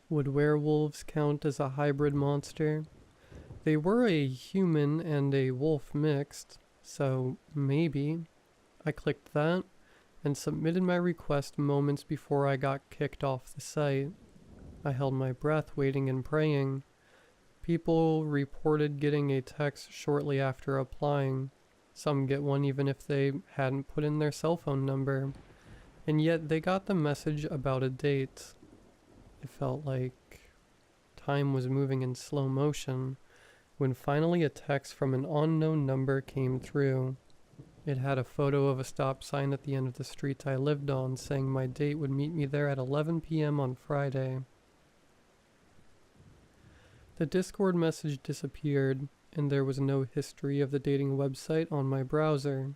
Would werewolves count as a hybrid monster? They were a human and a wolf mixed, so maybe. I clicked that and submitted my request moments before I got kicked off the site. I held my breath waiting and praying. People reported getting a text shortly after applying. Some get one even if they hadn't put in their cell phone number. And yet they got the message about a date. It felt like time was moving in slow motion when finally a text from an unknown number came through. It had a photo of a stop sign at the end of the street I lived on saying my date would meet me there at 11 p.m. on Friday. The Discord message disappeared, and there was no history of the dating website on my browser.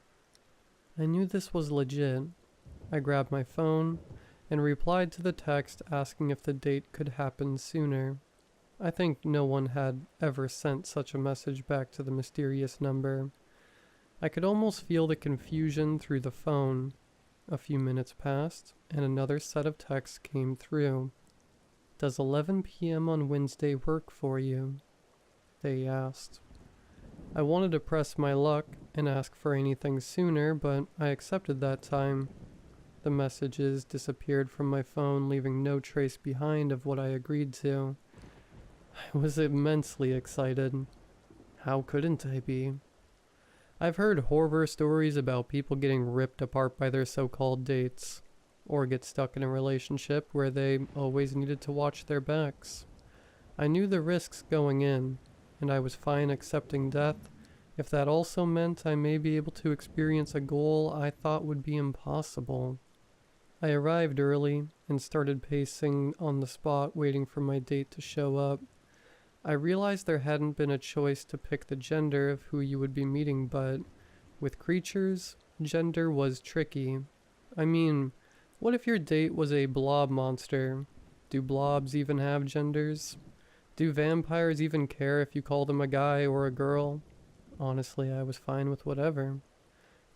I knew this was legit. I grabbed my phone and replied to the text asking if the date could happen sooner. I think no one had ever sent such a message back to the mysterious number. I could almost feel the confusion through the phone. A few minutes passed, and another set of texts came through. Does 11 p.m. on Wednesday work for you? They asked. I wanted to press my luck and ask for anything sooner, but I accepted that time. The messages disappeared from my phone, leaving no trace behind of what I agreed to. I was immensely excited. How couldn't I be? I've heard horror stories about people getting ripped apart by their so-called dates, or get stuck in a relationship where they always needed to watch their backs. I knew the risks going in, and I was fine accepting death if that also meant I may be able to experience a goal I thought would be impossible. I arrived early and started pacing on the spot waiting for my date to show up. I realized there hadn't been a choice to pick the gender of who you would be meeting, but with creatures, gender was tricky. I mean, what if your date was a blob monster? Do blobs even have genders? Do vampires even care if you call them a guy or a girl? Honestly, I was fine with whatever.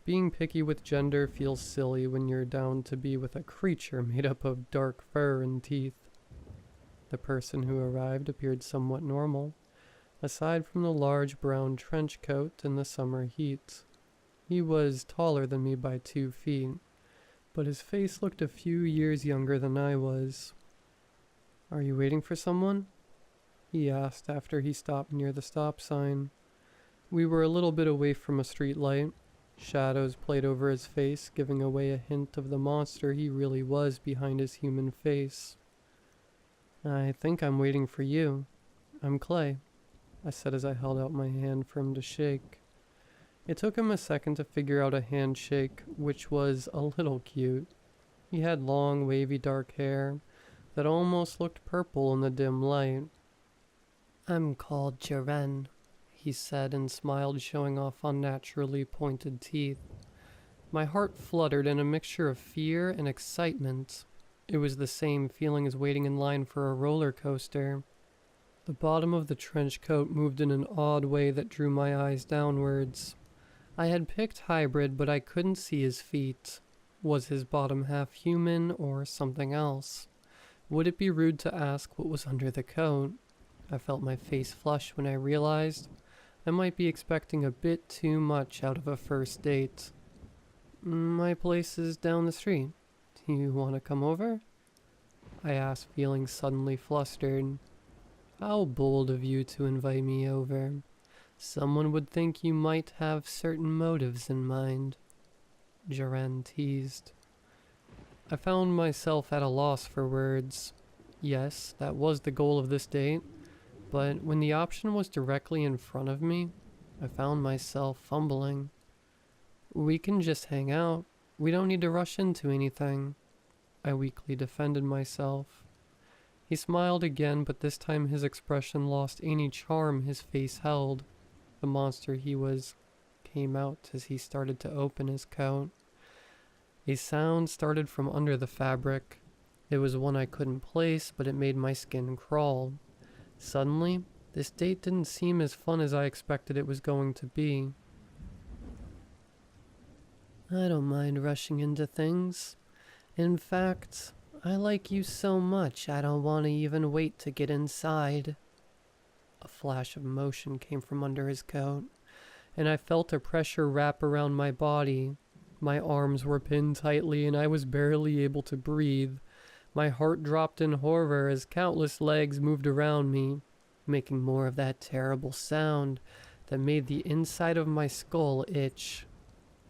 Being picky with gender feels silly when you're down to be with a creature made up of dark fur and teeth. The person who arrived appeared somewhat normal, aside from the large brown trench coat in the summer heat. He was taller than me by 2 feet, but his face looked a few years younger than I was. "Are you waiting for someone?" he asked after he stopped near the stop sign. We were a little bit away from a street light. Shadows played over his face, giving away a hint of the monster he really was behind his human face. "I think I'm waiting for you. I'm Clay," I said as I held out my hand for him to shake. It took him a second to figure out a handshake, which was a little cute. He had long, wavy dark hair that almost looked purple in the dim light. "I'm called Jaren," he said and smiled, showing off unnaturally pointed teeth. My heart fluttered in a mixture of fear and excitement. It was the same feeling as waiting in line for a roller coaster. The bottom of the trench coat moved in an odd way that drew my eyes downwards. I had picked hybrid, but I couldn't see his feet. Was his bottom half human or something else? Would it be rude to ask what was under the coat? I felt my face flush when I realized I might be expecting a bit too much out of a first date. My place is down the street. Do you want to come over? I asked, feeling suddenly flustered. How bold of you to invite me over. Someone would think you might have certain motives in mind. Jaren teased. I found myself at a loss for words. Yes, that was the goal of this date, but when the option was directly in front of me, I found myself fumbling. We can just hang out. We don't need to rush into anything. I weakly defended myself. He smiled again, but this time his expression lost any charm his face held. The monster he was came out as he started to open his coat. A sound started from under the fabric. It was one I couldn't place, but it made my skin crawl. Suddenly, this date didn't seem as fun as I expected it was going to be. I don't mind rushing into things. In fact, I like you so much I don't want to even wait to get inside. A flash of motion came from under his coat, and I felt a pressure wrap around my body. My arms were pinned tightly and I was barely able to breathe. My heart dropped in horror as countless legs moved around me, making more of that terrible sound that made the inside of my skull itch.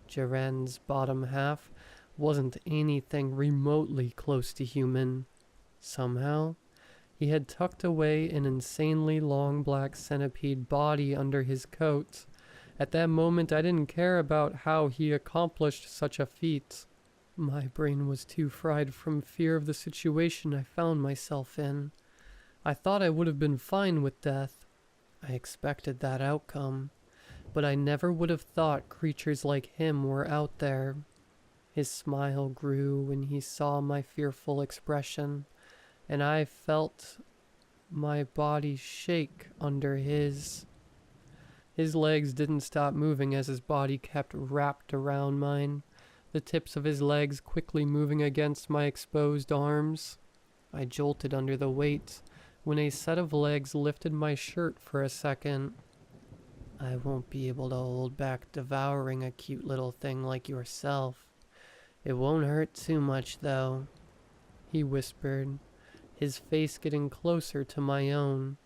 Jaren's bottom half wasn't anything remotely close to human. Somehow, he had tucked away an insanely long black centipede body under his coat. At that moment, I didn't care about how he accomplished such a feat. My brain was too fried from fear of the situation I found myself in. I thought I would have been fine with death. I expected that outcome, but I never would have thought creatures like him were out there. His smile grew when he saw my fearful expression, and I felt my body shake under his. His legs didn't stop moving as his body kept wrapped around mine, the tips of his legs quickly moving against my exposed arms. I jolted under the weight when a set of legs lifted my shirt for a second. I won't be able to hold back devouring a cute little thing like yourself. It won't hurt too much, though, he whispered, his face getting closer to my own.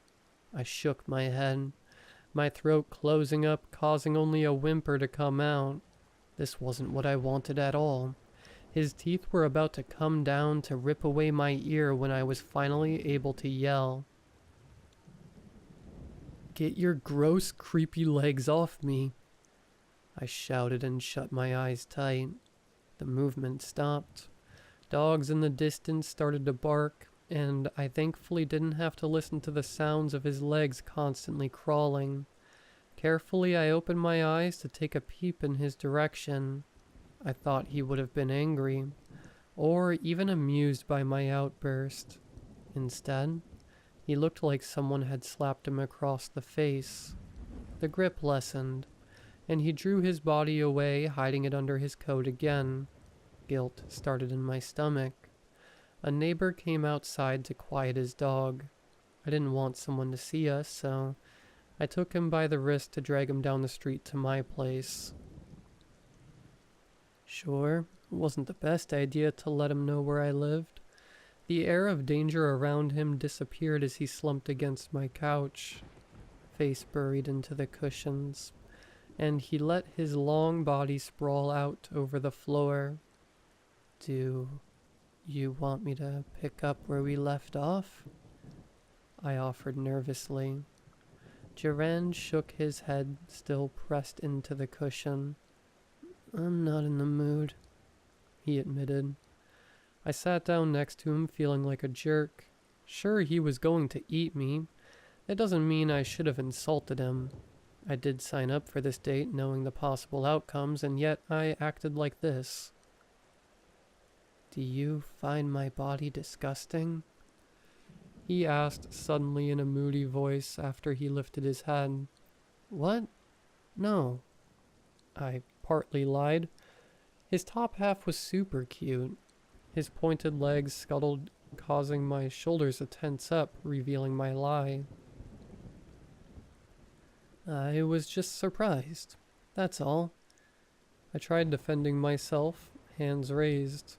I shook my head, my throat closing up, causing only a whimper to come out. This wasn't what I wanted at all. His teeth were about to come down to rip away my ear when I was finally able to yell. Get your gross, creepy legs off me, I shouted and shut my eyes tight. The movement stopped. Dogs in the distance started to bark, and I thankfully didn't have to listen to the sounds of his legs constantly crawling. Carefully, I opened my eyes to take a peep in his direction. I thought he would have been angry, or even amused by my outburst. Instead, he looked like someone had slapped him across the face. The grip lessened, and he drew his body away, hiding it under his coat again. Guilt started in my stomach. A neighbor came outside to quiet his dog. I didn't want someone to see us, so I took him by the wrist to drag him down the street to my place. Sure, it wasn't the best idea to let him know where I lived. The air of danger around him disappeared as he slumped against my couch, face buried into the cushions, and he let his long body sprawl out over the floor. Do you want me to pick up where we left off? I offered nervously. Jaren shook his head, still pressed into the cushion. I'm not in the mood, he admitted. I sat down next to him, feeling like a jerk. Sure, he was going to eat me. That doesn't mean I should have insulted him. I did sign up for this date knowing the possible outcomes, and yet I acted like this. Do you find my body disgusting? He asked suddenly in a moody voice after he lifted his head. What? No. I partly lied. His top half was super cute. His pointed legs scuttled, causing my shoulders to tense up, revealing my lie. I was just surprised. That's all. I tried defending myself, hands raised.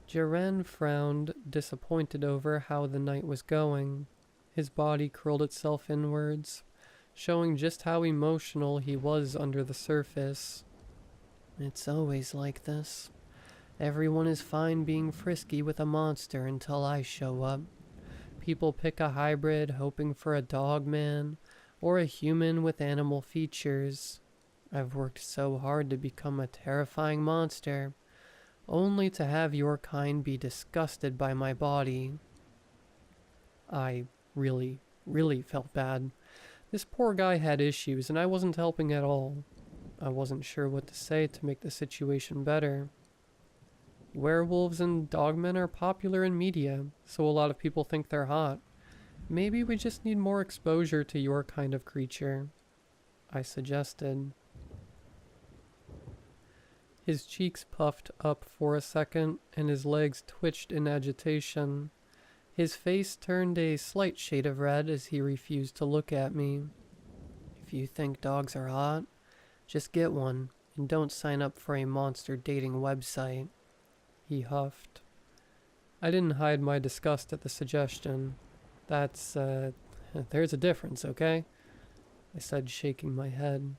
Jaren frowned, disappointed over how the night was going. His body curled itself inwards, showing just how emotional he was under the surface. It's always like this. Everyone is fine being frisky with a monster until I show up. People pick a hybrid hoping for a dog man, or a human with animal features. I've worked so hard to become a terrifying monster, only to have your kind be disgusted by my body. I really felt bad. This poor guy had issues, and I wasn't helping at all. I wasn't sure what to say to make the situation better. Werewolves and dogmen are popular in media, so a lot of people think they're hot. Maybe we just need more exposure to your kind of creature, I suggested. His cheeks puffed up for a second, and his legs twitched in agitation. His face turned a slight shade of red as he refused to look at me. If you think dogs are hot, just get one, and don't sign up for a monster dating website, he huffed. I didn't hide my disgust at the suggestion. There's a difference, okay? I said, shaking my head.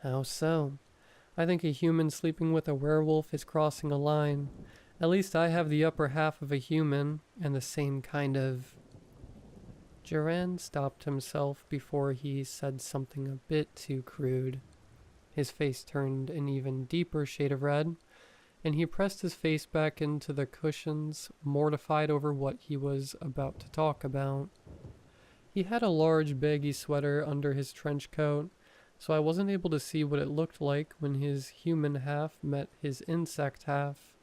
How so? I think a human sleeping with a werewolf is crossing a line. At least I have the upper half of a human, and the same kind of... Jaren stopped himself before he said something a bit too crude. His face turned an even deeper shade of red, and he pressed his face back into the cushions, mortified over what he was about to talk about. He had a large baggy sweater under his trench coat, so I wasn't able to see what it looked like when his human half met his insect half.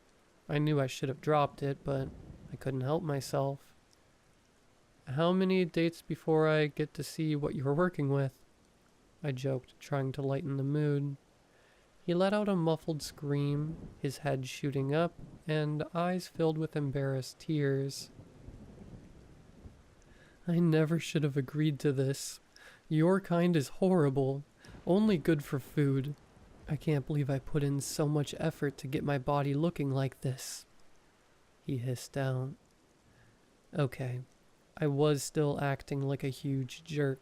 I knew I should have dropped it, but I couldn't help myself. How many dates before I get to see what you're working with? I joked, trying to lighten the mood. He let out a muffled scream, his head shooting up, and eyes filled with embarrassed tears. I never should have agreed to this. Your kind is horrible, only good for food. I can't believe I put in so much effort to get my body looking like this. He hissed out. Okay, I was still acting like a huge jerk.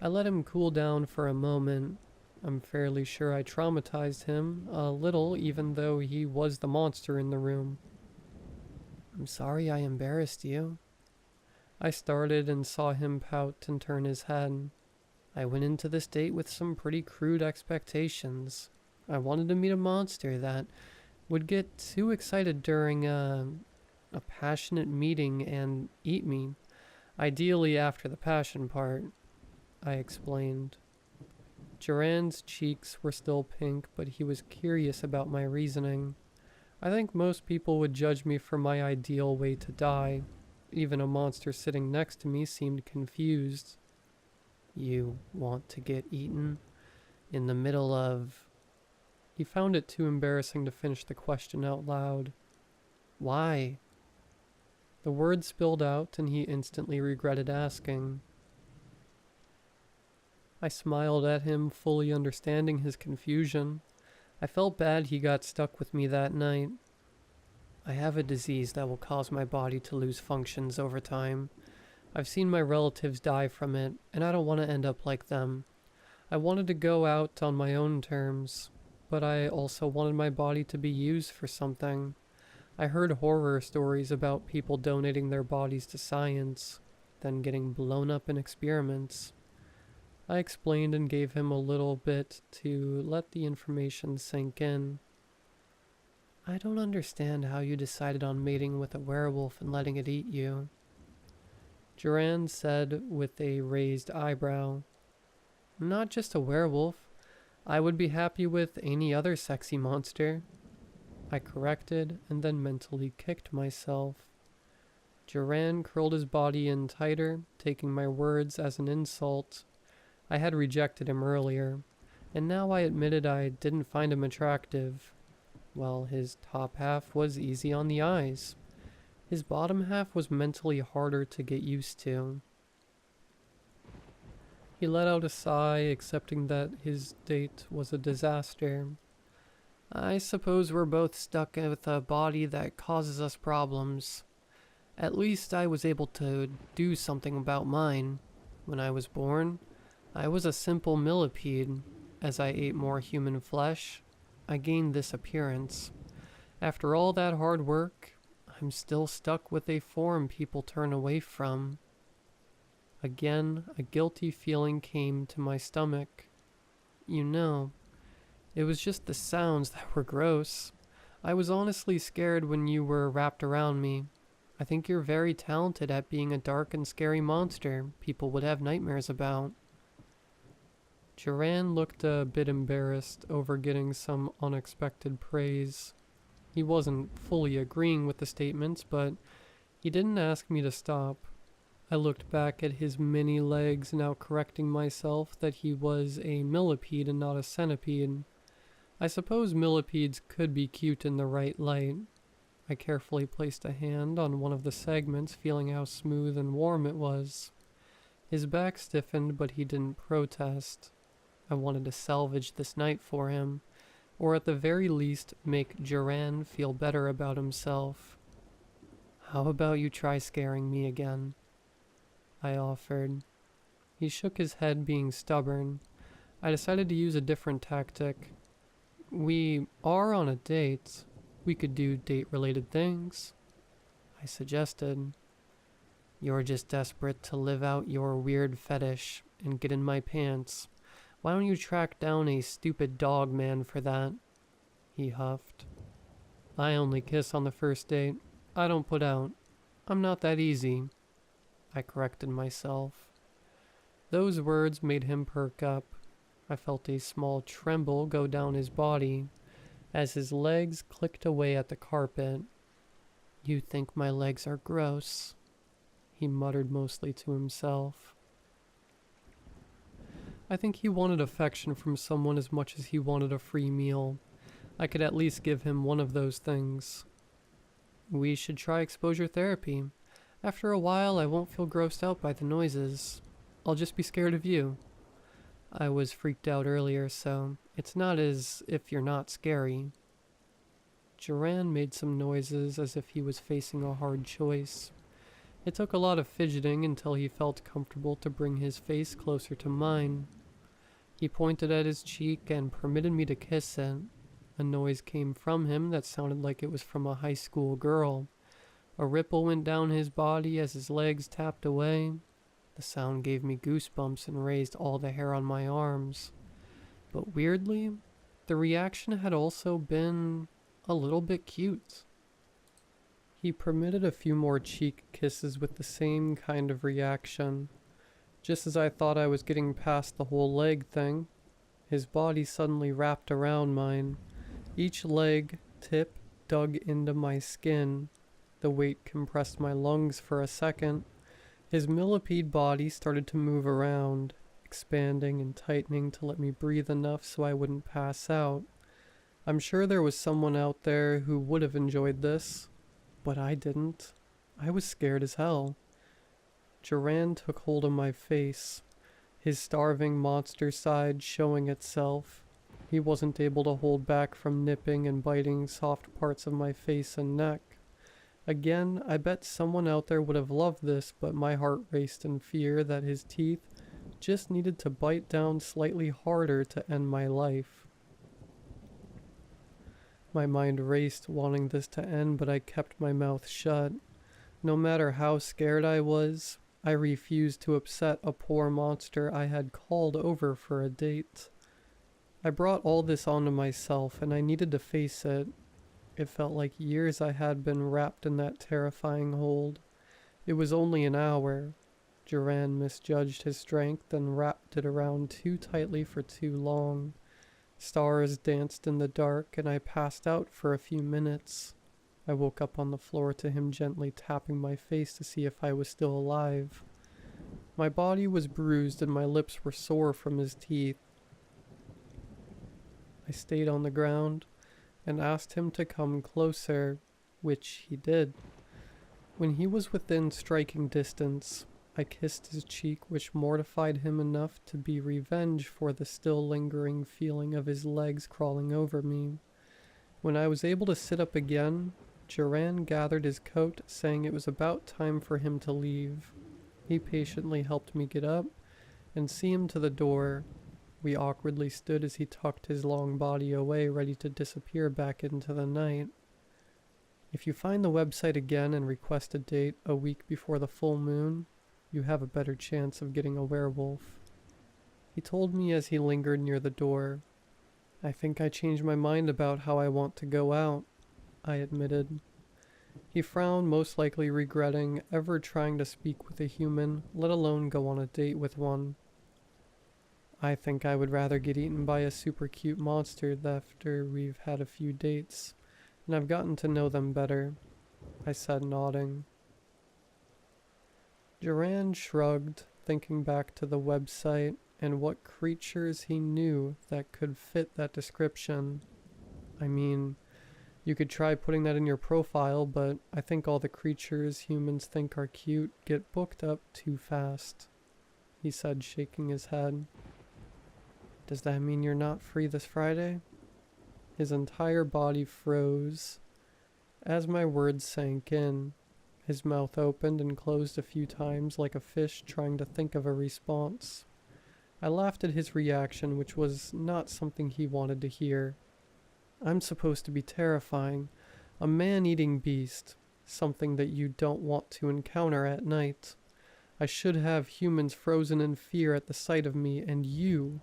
I let him cool down for a moment. I'm fairly sure I traumatized him a little, even though he was the monster in the room. I'm sorry I embarrassed you. I started and saw him pout and turn his head. I went into this date with some pretty crude expectations. I wanted to meet a monster that would get too excited during a passionate meeting and eat me, ideally after the passion part, I explained. Jaren's cheeks were still pink, but he was curious about my reasoning. I think most people would judge me for my ideal way to die. Even a monster sitting next to me seemed confused. You want to get eaten? In the middle of... He found it too embarrassing to finish the question out loud. Why? The words spilled out and he instantly regretted asking. I smiled at him, fully understanding his confusion. I felt bad he got stuck with me that night. I have a disease that will cause my body to lose functions over time. I've seen my relatives die from it, and I don't want to end up like them. I wanted to go out on my own terms, but I also wanted my body to be used for something. I heard horror stories about people donating their bodies to science, then getting blown up in experiments. I explained and gave him a little bit to let the information sink in. I don't understand how you decided on mating with a werewolf and letting it eat you, Jaren said with a raised eyebrow. Not just a werewolf. I would be happy with any other sexy monster. I corrected and then mentally kicked myself. Jaren curled his body in tighter, taking my words as an insult. I had rejected him earlier, and now I admitted I didn't find him attractive. Well, his top half was easy on the eyes. His bottom half was mentally harder to get used to. He let out a sigh, accepting that his date was a disaster. I suppose we're both stuck with a body that causes us problems. At least I was able to do something about mine. When I was born, I was a simple millipede. As I ate more human flesh, I gained this appearance. After all that hard work, I'm still stuck with a form people turn away from. Again, a guilty feeling came to my stomach. You know, it was just the sounds that were gross. I was honestly scared when you were wrapped around me. I think you're very talented at being a dark and scary monster people would have nightmares about. Duran looked a bit embarrassed over getting some unexpected praise. He wasn't fully agreeing with the statements, but he didn't ask me to stop. I looked back at his many legs, now correcting myself that he was a millipede and not a centipede. I suppose millipedes could be cute in the right light. I carefully placed a hand on one of the segments, feeling how smooth and warm it was. His back stiffened, but he didn't protest. I wanted to salvage this night for him, or at the very least make Duran feel better about himself. How about you try scaring me again? I offered. He shook his head, being stubborn. I decided to use a different tactic. We are on a date. We could do date-related things, I suggested. You're just desperate to live out your weird fetish and get in my pants. Why don't you track down a stupid dog man for that? He huffed. I only kiss on the first date. I don't put out. I'm not that easy, I corrected myself. Those words made him perk up. I felt a small tremble go down his body as his legs clicked away at the carpet. You think my legs are gross, he muttered mostly to himself. I think he wanted affection from someone as much as he wanted a free meal. I could at least give him one of those things. We should try exposure therapy. After a while, I won't feel grossed out by the noises. I'll just be scared of you. I was freaked out earlier, so it's not as if you're not scary. Duran made some noises as if he was facing a hard choice. It took a lot of fidgeting until he felt comfortable to bring his face closer to mine. He pointed at his cheek and permitted me to kiss it. A noise came from him that sounded like it was from a high school girl. A ripple went down his body as his legs tapped away. The sound gave me goosebumps and raised all the hair on my arms. But weirdly, the reaction had also been a little bit cute. He permitted a few more cheek kisses with the same kind of reaction. Just as I thought I was getting past the whole leg thing, his body suddenly wrapped around mine. Each leg tip dug into my skin. The weight compressed my lungs for a second. His millipede body started to move around, expanding and tightening to let me breathe enough so I wouldn't pass out. I'm sure there was someone out there who would have enjoyed this, but I didn't. I was scared as hell. Duran took hold of my face, his starving monster side showing itself. He wasn't able to hold back from nipping and biting soft parts of my face and neck. Again, I bet someone out there would have loved this, but my heart raced in fear that his teeth just needed to bite down slightly harder to end my life. My mind raced, wanting this to end, but I kept my mouth shut. No matter how scared I was, I refused to upset a poor monster I had called over for a date. I brought all this onto myself, and I needed to face it. It felt like years I had been wrapped in that terrifying hold. It was only an hour. Duran misjudged his strength and wrapped it around too tightly for too long. Stars danced in the dark, and I passed out for a few minutes. I woke up on the floor to him gently tapping my face to see if I was still alive. My body was bruised and my lips were sore from his teeth. I stayed on the ground, and asked him to come closer, which he did. When he was within striking distance, I kissed his cheek, which mortified him enough to be revenge for the still lingering feeling of his legs crawling over me. When I was able to sit up again, Duran gathered his coat, saying it was about time for him to leave. He patiently helped me get up and see him to the door. We awkwardly stood as he tucked his long body away, ready to disappear back into the night. If you find the website again and request a date a week before the full moon, you have a better chance of getting a werewolf, he told me as he lingered near the door. I think I changed my mind about how I want to go out, I admitted. He frowned, most likely regretting ever trying to speak with a human, let alone go on a date with one. I think I would rather get eaten by a super cute monster after we've had a few dates, and I've gotten to know them better, I said, nodding. Duran shrugged, thinking back to the website and what creatures he knew that could fit that description. I mean, you could try putting that in your profile, but I think all the creatures humans think are cute get booked up too fast, he said, shaking his head. Does that mean you're not free this Friday? His entire body froze. As my words sank in, his mouth opened and closed a few times like a fish trying to think of a response. I laughed at his reaction, which was not something he wanted to hear. I'm supposed to be terrifying, a man-eating beast, something that you don't want to encounter at night. I should have humans frozen in fear at the sight of me, and you,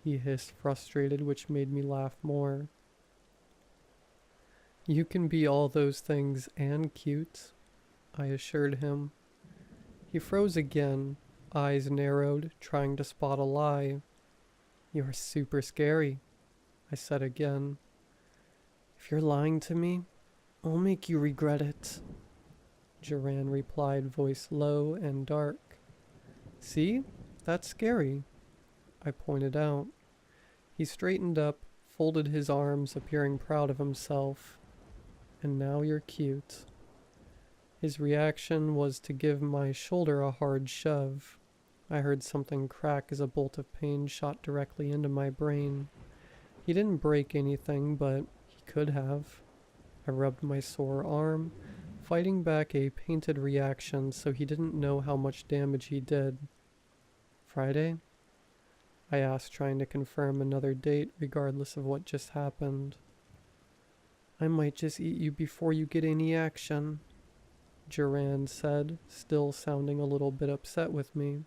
he hissed, frustrated, which made me laugh more. You can be all those things and cute, I assured him. He froze again, eyes narrowed, trying to spot a lie. You're super scary, I said again. If you're lying to me, I'll make you regret it, Duran replied, voice low and dark. See? That's scary, I pointed out. He straightened up, folded his arms, appearing proud of himself. And now you're cute. His reaction was to give my shoulder a hard shove. I heard something crack as a bolt of pain shot directly into my brain. He didn't break anything, but he could have. I rubbed my sore arm, fighting back a painted reaction so he didn't know how much damage he did. Friday? I asked, trying to confirm another date regardless of what just happened. I might just eat you before you get any action, Duran said, still sounding a little bit upset with me.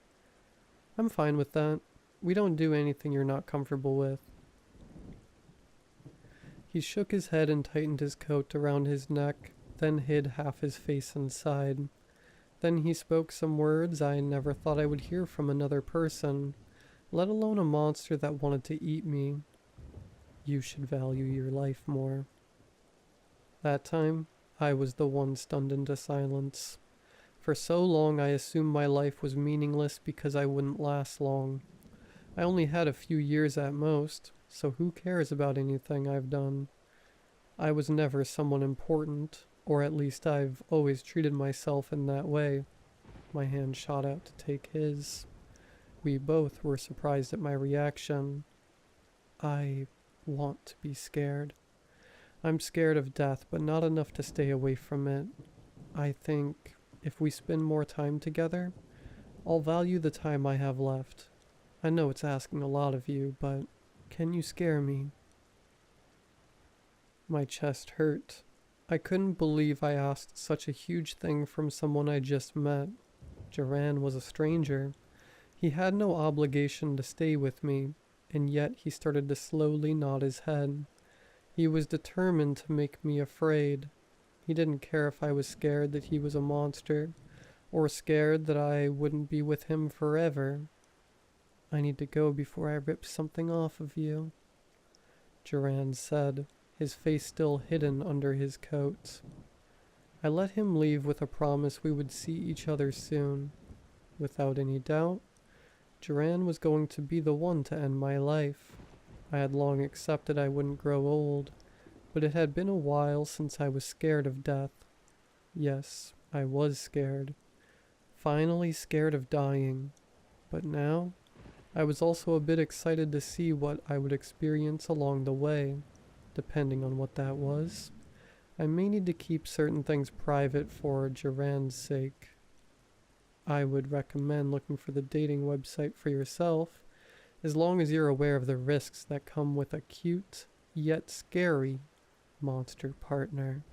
I'm fine with that. We don't do anything you're not comfortable with. He shook his head and tightened his coat around his neck, then hid half his face inside. Then he spoke some words I never thought I would hear from another person, let alone a monster that wanted to eat me. You should value your life more. That time, I was the one stunned into silence. For so long I assumed my life was meaningless because I wouldn't last long. I only had a few years at most, so who cares about anything I've done? I was never someone important, or at least I've always treated myself in that way. My hand shot out to take his. We both were surprised at my reaction. I want to be scared. I'm scared of death, but not enough to stay away from it. I think if we spend more time together, I'll value the time I have left. I know it's asking a lot of you, but can you scare me? My chest hurt. I couldn't believe I asked such a huge thing from someone I just met. Duran was a stranger. He had no obligation to stay with me, and yet he started to slowly nod his head. He was determined to make me afraid. He didn't care if I was scared that he was a monster, or scared that I wouldn't be with him forever. I need to go before I rip something off of you, Duran said, his face still hidden under his coat. I let him leave with a promise we would see each other soon. Without any doubt, Duran was going to be the one to end my life. I had long accepted I wouldn't grow old, but it had been a while since I was scared of death. Yes, I was scared. Finally scared of dying. But now, I was also a bit excited to see what I would experience along the way, depending on what that was. I may need to keep certain things private for Duran's sake. I would recommend looking for the dating website for yourself, as long as you're aware of the risks that come with a cute, yet scary, monster partner.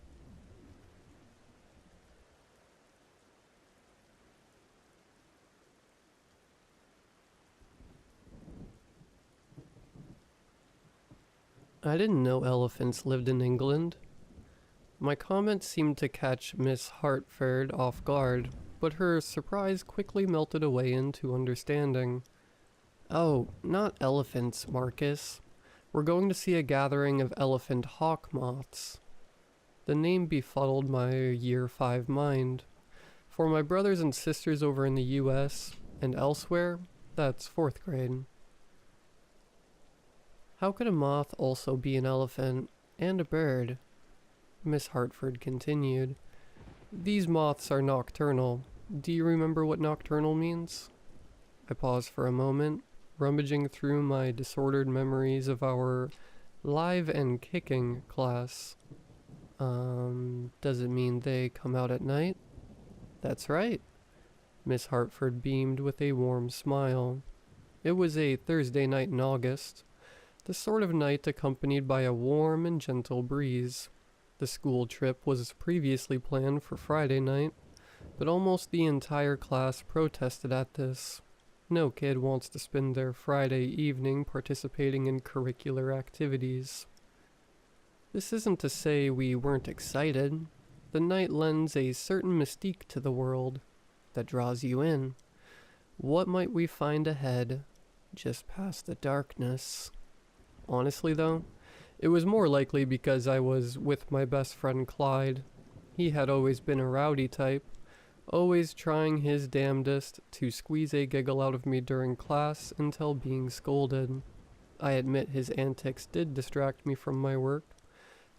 I didn't know elephants lived in England. My comment seemed to catch Miss Hartford off guard, but her surprise quickly melted away into understanding. Oh, not elephants, Marcus. We're going to see a gathering of elephant hawk moths. The name befuddled my year 5 mind. For my brothers and sisters over in the US and elsewhere, that's 4th grade. How could a moth also be an elephant and a bird? Miss Hartford continued. These moths are nocturnal. Do you remember what nocturnal means? I paused for a moment, rummaging through my disordered memories of our live and kicking class. Does it mean they come out at night? That's right. Miss Hartford beamed with a warm smile. It was a Thursday night in August, the sort of night accompanied by a warm and gentle breeze. The school trip was previously planned for Friday night, but almost the entire class protested at this. No kid wants to spend their Friday evening participating in curricular activities. This isn't to say we weren't excited. The night lends a certain mystique to the world that draws you in. What might we find ahead, just past the darkness? Honestly though, it was more likely because I was with my best friend Clyde. He had always been a rowdy type, always trying his damnedest to squeeze a giggle out of me during class until being scolded. I admit his antics did distract me from my work,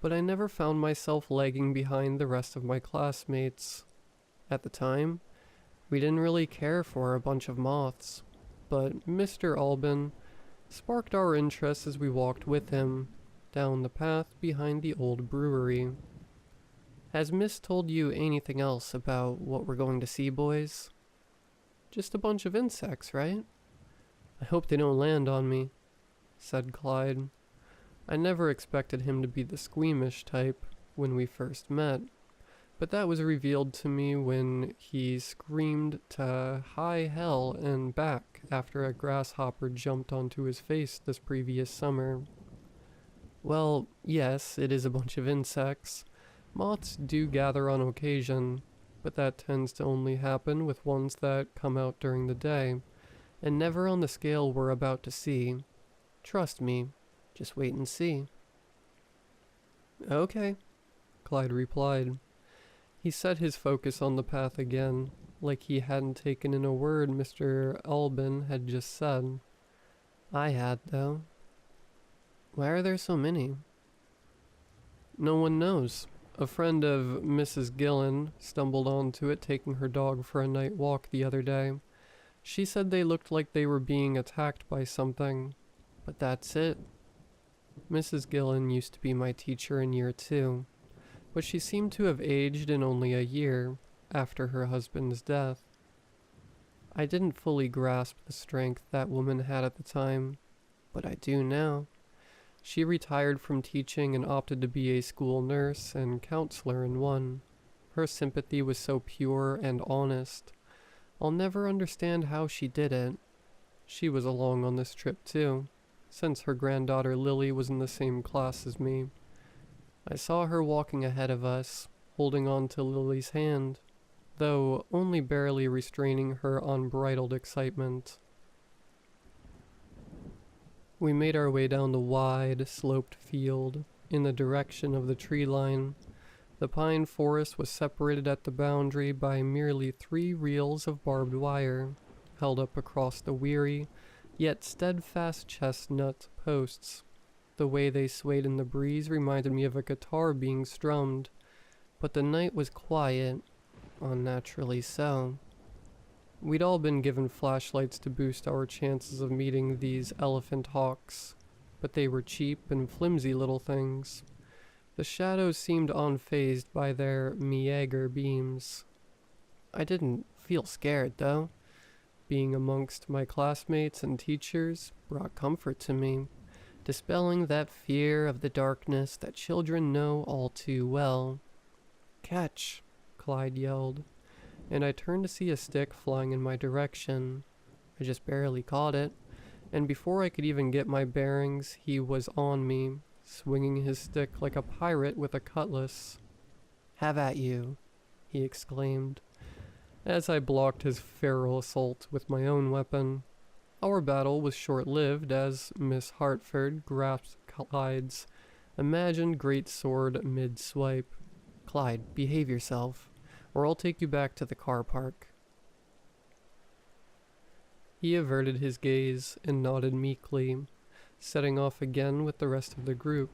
but I never found myself lagging behind the rest of my classmates. At the time, we didn't really care for a bunch of moths, but Mr. Albin sparked our interest as we walked with him down the path behind the old brewery. Has Miss told you anything else about what we're going to see, boys? Just a bunch of insects, right? I hope they don't land on me, said Clyde. I never expected him to be the squeamish type when we first met, but that was revealed to me when he screamed to high hell and back after a grasshopper jumped onto his face this previous summer. Well, yes, it is a bunch of insects. Moths do gather on occasion, but that tends to only happen with ones that come out during the day, and never on the scale we're about to see. Trust me, just wait and see. Okay, Clyde replied. He set his focus on the path again, like he hadn't taken in a word Mr. Albin had just said. I had, though. Why are there so many? No one knows. A friend of Mrs. Gillen stumbled onto it taking her dog for a night walk the other day. She said they looked like they were being attacked by something, but that's it. Mrs. Gillen used to be my teacher in year 2, but she seemed to have aged in only a year after her husband's death. I didn't fully grasp the strength that woman had at the time, but I do now. She retired from teaching and opted to be a school nurse and counselor in one. Her sympathy was so pure and honest. I'll never understand how she did it. She was along on this trip too, since her granddaughter Lily was in the same class as me. I saw her walking ahead of us, holding on to Lily's hand, though only barely restraining her unbridled excitement. We made our way down the wide, sloped field, in the direction of the tree line. The pine forest was separated at the boundary by merely 3 reels of barbed wire, held up across the weary, yet steadfast chestnut posts. The way they swayed in the breeze reminded me of a guitar being strummed, but the night was quiet, unnaturally so. We'd all been given flashlights to boost our chances of meeting these elephant hawks, but they were cheap and flimsy little things. The shadows seemed unfazed by their meager beams. I didn't feel scared, though. Being amongst my classmates and teachers brought comfort to me, dispelling that fear of the darkness that children know all too well. "Catch!" Clyde yelled, and I turned to see a stick flying in my direction. I just barely caught it, and before I could even get my bearings, he was on me, swinging his stick like a pirate with a cutlass. "Have at you," he exclaimed, as I blocked his feral assault with my own weapon. Our battle was short-lived as Miss Hartford grasped Clyde's imagined great sword mid-swipe. "Clyde, behave yourself, or I'll take you back to the car park." He averted his gaze and nodded meekly, setting off again with the rest of the group.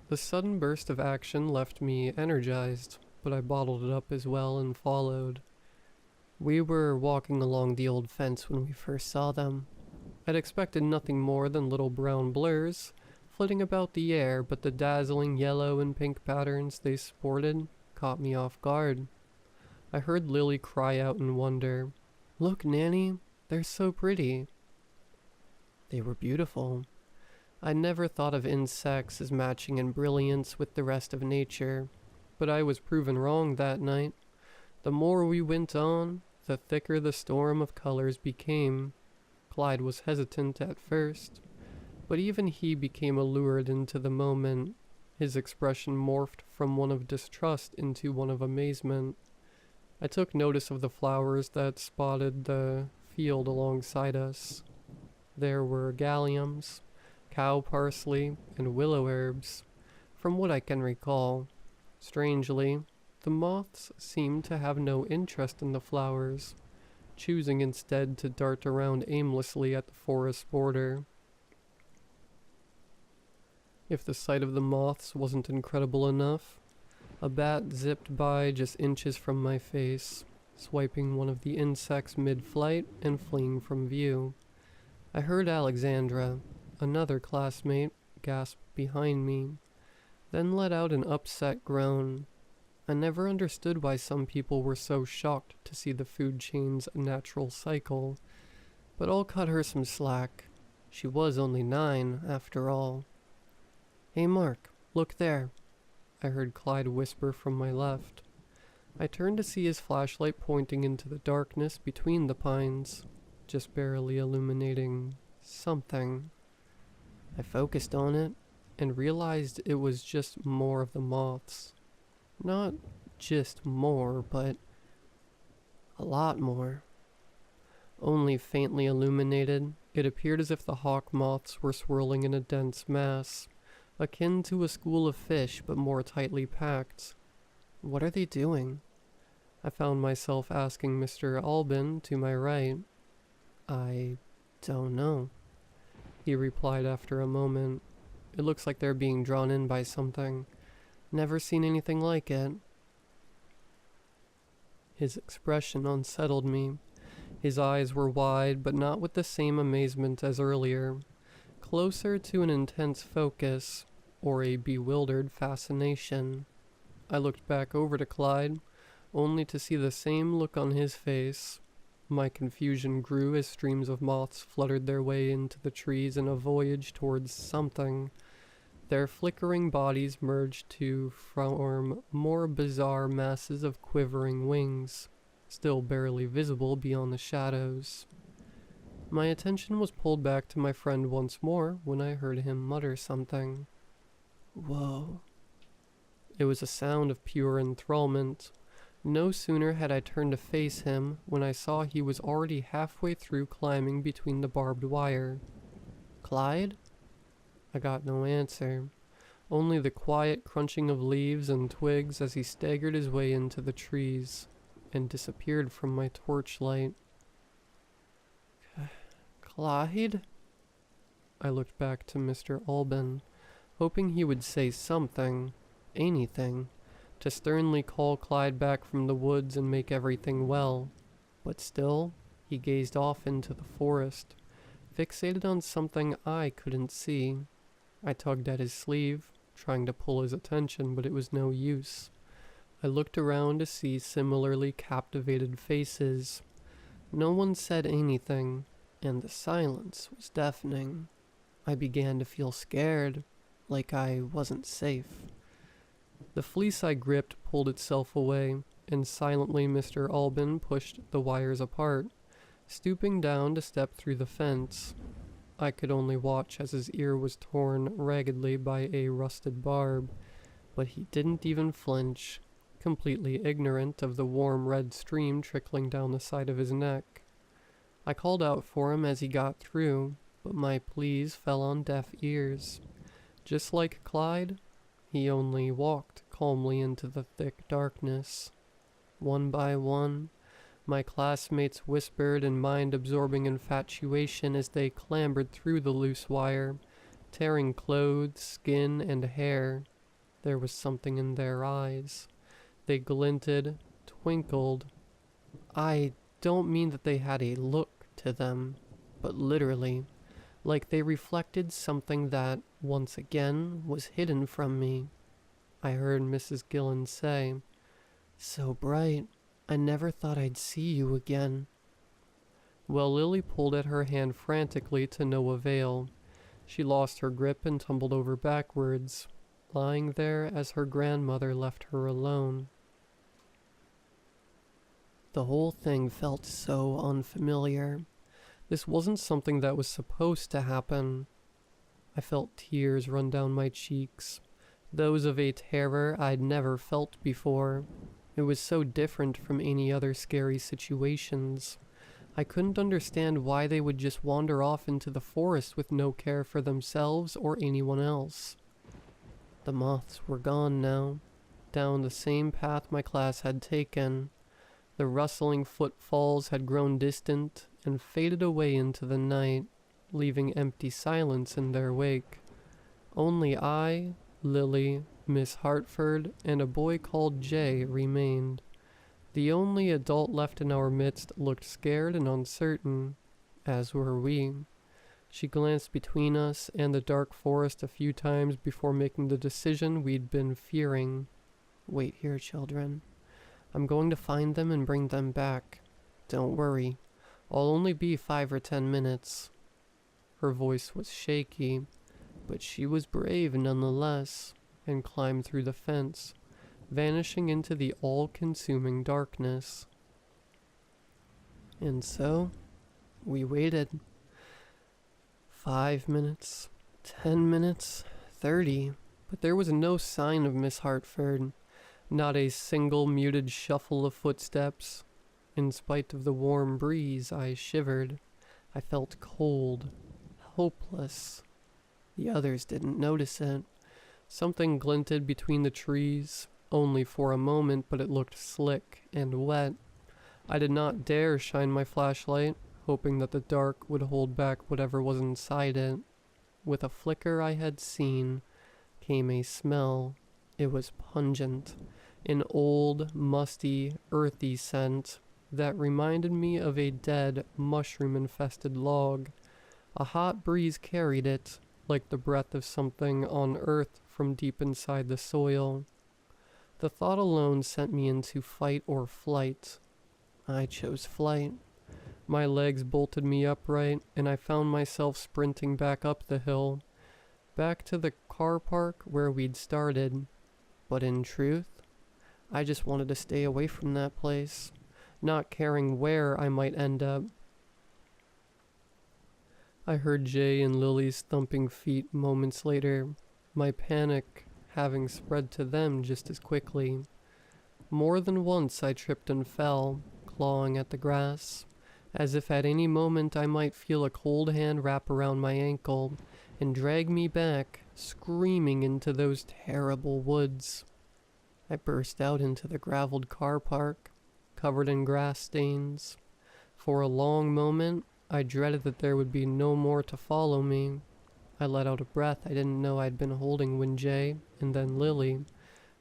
The sudden burst of action left me energized, but I bottled it up as well and followed. We were walking along the old fence when we first saw them. I'd expected nothing more than little brown blurs flitting about the air, but the dazzling yellow and pink patterns they sported caught me off guard. I heard Lily cry out in wonder, "Look, Nanny, they're so pretty." They were beautiful. I never thought of insects as matching in brilliance with the rest of nature, but I was proven wrong that night. The more we went on, the thicker the storm of colors became. Clyde was hesitant at first, but even he became allured into the moment. His expression morphed from one of distrust into one of amazement. I took notice of the flowers that spotted the field alongside us. There were galliums, cow parsley, and willow herbs, from what I can recall. Strangely, the moths seemed to have no interest in the flowers, choosing instead to dart around aimlessly at the forest border. If the sight of the moths wasn't incredible enough, a bat zipped by just inches from my face, swiping one of the insects mid-flight and fleeing from view. I heard Alexandra, another classmate, gasp behind me, then let out an upset groan. I never understood why some people were so shocked to see the food chain's natural cycle, but I'll cut her some slack. She was only 9, after all. "Hey Mark, look there," I heard Clyde whisper from my left. I turned to see his flashlight pointing into the darkness between the pines, just barely illuminating something. I focused on it and realized it was just more of the moths. Not just more, but a lot more. Only faintly illuminated, it appeared as if the hawk moths were swirling in a dense mass, akin to a school of fish but more tightly packed. What are they doing? I found myself asking Mr. Albin to my right. "I don't know," he replied after a moment. "It looks like they're being drawn in by something. Never seen anything like it." His expression unsettled me. His eyes were wide, but not with the same amazement as earlier. Closer to an intense focus, or a bewildered fascination. I looked back over to Clyde, only to see the same look on his face. My confusion grew as streams of moths fluttered their way into the trees in a voyage towards something. Their flickering bodies merged to form more bizarre masses of quivering wings, still barely visible beyond the shadows. My attention was pulled back to my friend once more when I heard him mutter something. "Whoa." It was a sound of pure enthrallment. No sooner had I turned to face him when I saw he was already halfway through climbing between the barbed wire. "Clyde?" I got no answer, only the quiet crunching of leaves and twigs as he staggered his way into the trees and disappeared from my torchlight. "Clyde?" I looked back to Mr. Albin, hoping he would say something, anything, to sternly call Clyde back from the woods and make everything well. But still, he gazed off into the forest, fixated on something I couldn't see. I tugged at his sleeve, trying to pull his attention, but it was no use. I looked around to see similarly captivated faces. No one said anything, and the silence was deafening. I began to feel scared, like I wasn't safe. The fleece I gripped pulled itself away, and silently Mr. Albin pushed the wires apart, stooping down to step through the fence. I could only watch as his ear was torn raggedly by a rusted barb, but he didn't even flinch, completely ignorant of the warm red stream trickling down the side of his neck. I called out for him as he got through, but my pleas fell on deaf ears. Just like Clyde, he only walked calmly into the thick darkness. One by one, my classmates whispered in mind-absorbing infatuation as they clambered through the loose wire, tearing clothes, skin, and hair. There was something in their eyes. They glinted, twinkled. I don't mean that they had a look to them, but literally, like they reflected something that, once again, was hidden from me. I heard Mrs. Gillen say, "So bright, I never thought I'd see you again." Well, Lily pulled at her hand frantically to no avail. She lost her grip and tumbled over backwards, lying there as her grandmother left her alone. The whole thing felt so unfamiliar. This wasn't something that was supposed to happen. I felt tears run down my cheeks, those of a terror I'd never felt before. It was so different from any other scary situations. I couldn't understand why they would just wander off into the forest with no care for themselves or anyone else. The moths were gone now, down the same path my class had taken. The rustling footfalls had grown distant and faded away into the night, leaving empty silence in their wake. Only I, Lily, Miss Hartford, and a boy called Jay remained. The only adult left in our midst looked scared and uncertain, as were we. She glanced between us and the dark forest a few times before making the decision we'd been fearing. "Wait here, children. I'm going to find them and bring them back. Don't worry. I'll only be 5 or 10 minutes. Her voice was shaky, but she was brave nonetheless, and climbed through the fence, vanishing into the all-consuming darkness. And so, we waited. 5 minutes, 10 minutes, 30, but there was no sign of Miss Hartford. Not a single muted shuffle of footsteps. In spite of the warm breeze, I shivered. I felt cold, hopeless. The others didn't notice it. Something glinted between the trees, only for a moment, but it looked slick and wet. I did not dare shine my flashlight, hoping that the dark would hold back whatever was inside it. With a flicker I had seen came a smell. It was pungent. An old, musty, earthy scent that reminded me of a dead, mushroom-infested log. A hot breeze carried it, like the breath of something on earth from deep inside the soil. The thought alone sent me into fight or flight. I chose flight. My legs bolted me upright, and I found myself sprinting back up the hill, back to the car park where we'd started. But in truth, I just wanted to stay away from that place, not caring where I might end up. I heard Jay and Lily's thumping feet moments later, my panic having spread to them just as quickly. More than once I tripped and fell, clawing at the grass, as if at any moment I might feel a cold hand wrap around my ankle and drag me back, screaming into those terrible woods. I burst out into the graveled car park, covered in grass stains. For a long moment, I dreaded that there would be no more to follow me. I let out a breath I didn't know I'd been holding when Jay, and then Lily,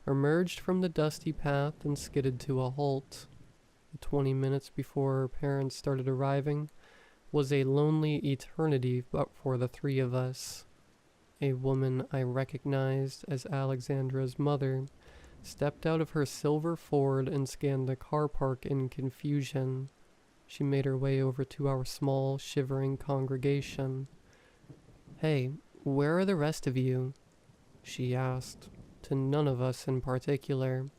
emerged from the dusty path and skidded to a halt. The 20 minutes before her parents started arriving was a lonely eternity but for the three of us. A woman I recognized as Alexandra's mother stepped out of her silver Ford and scanned the car park in confusion. She made her way over to our small, shivering congregation. "Hey, where are the rest of you?" she asked, to none of us in particular.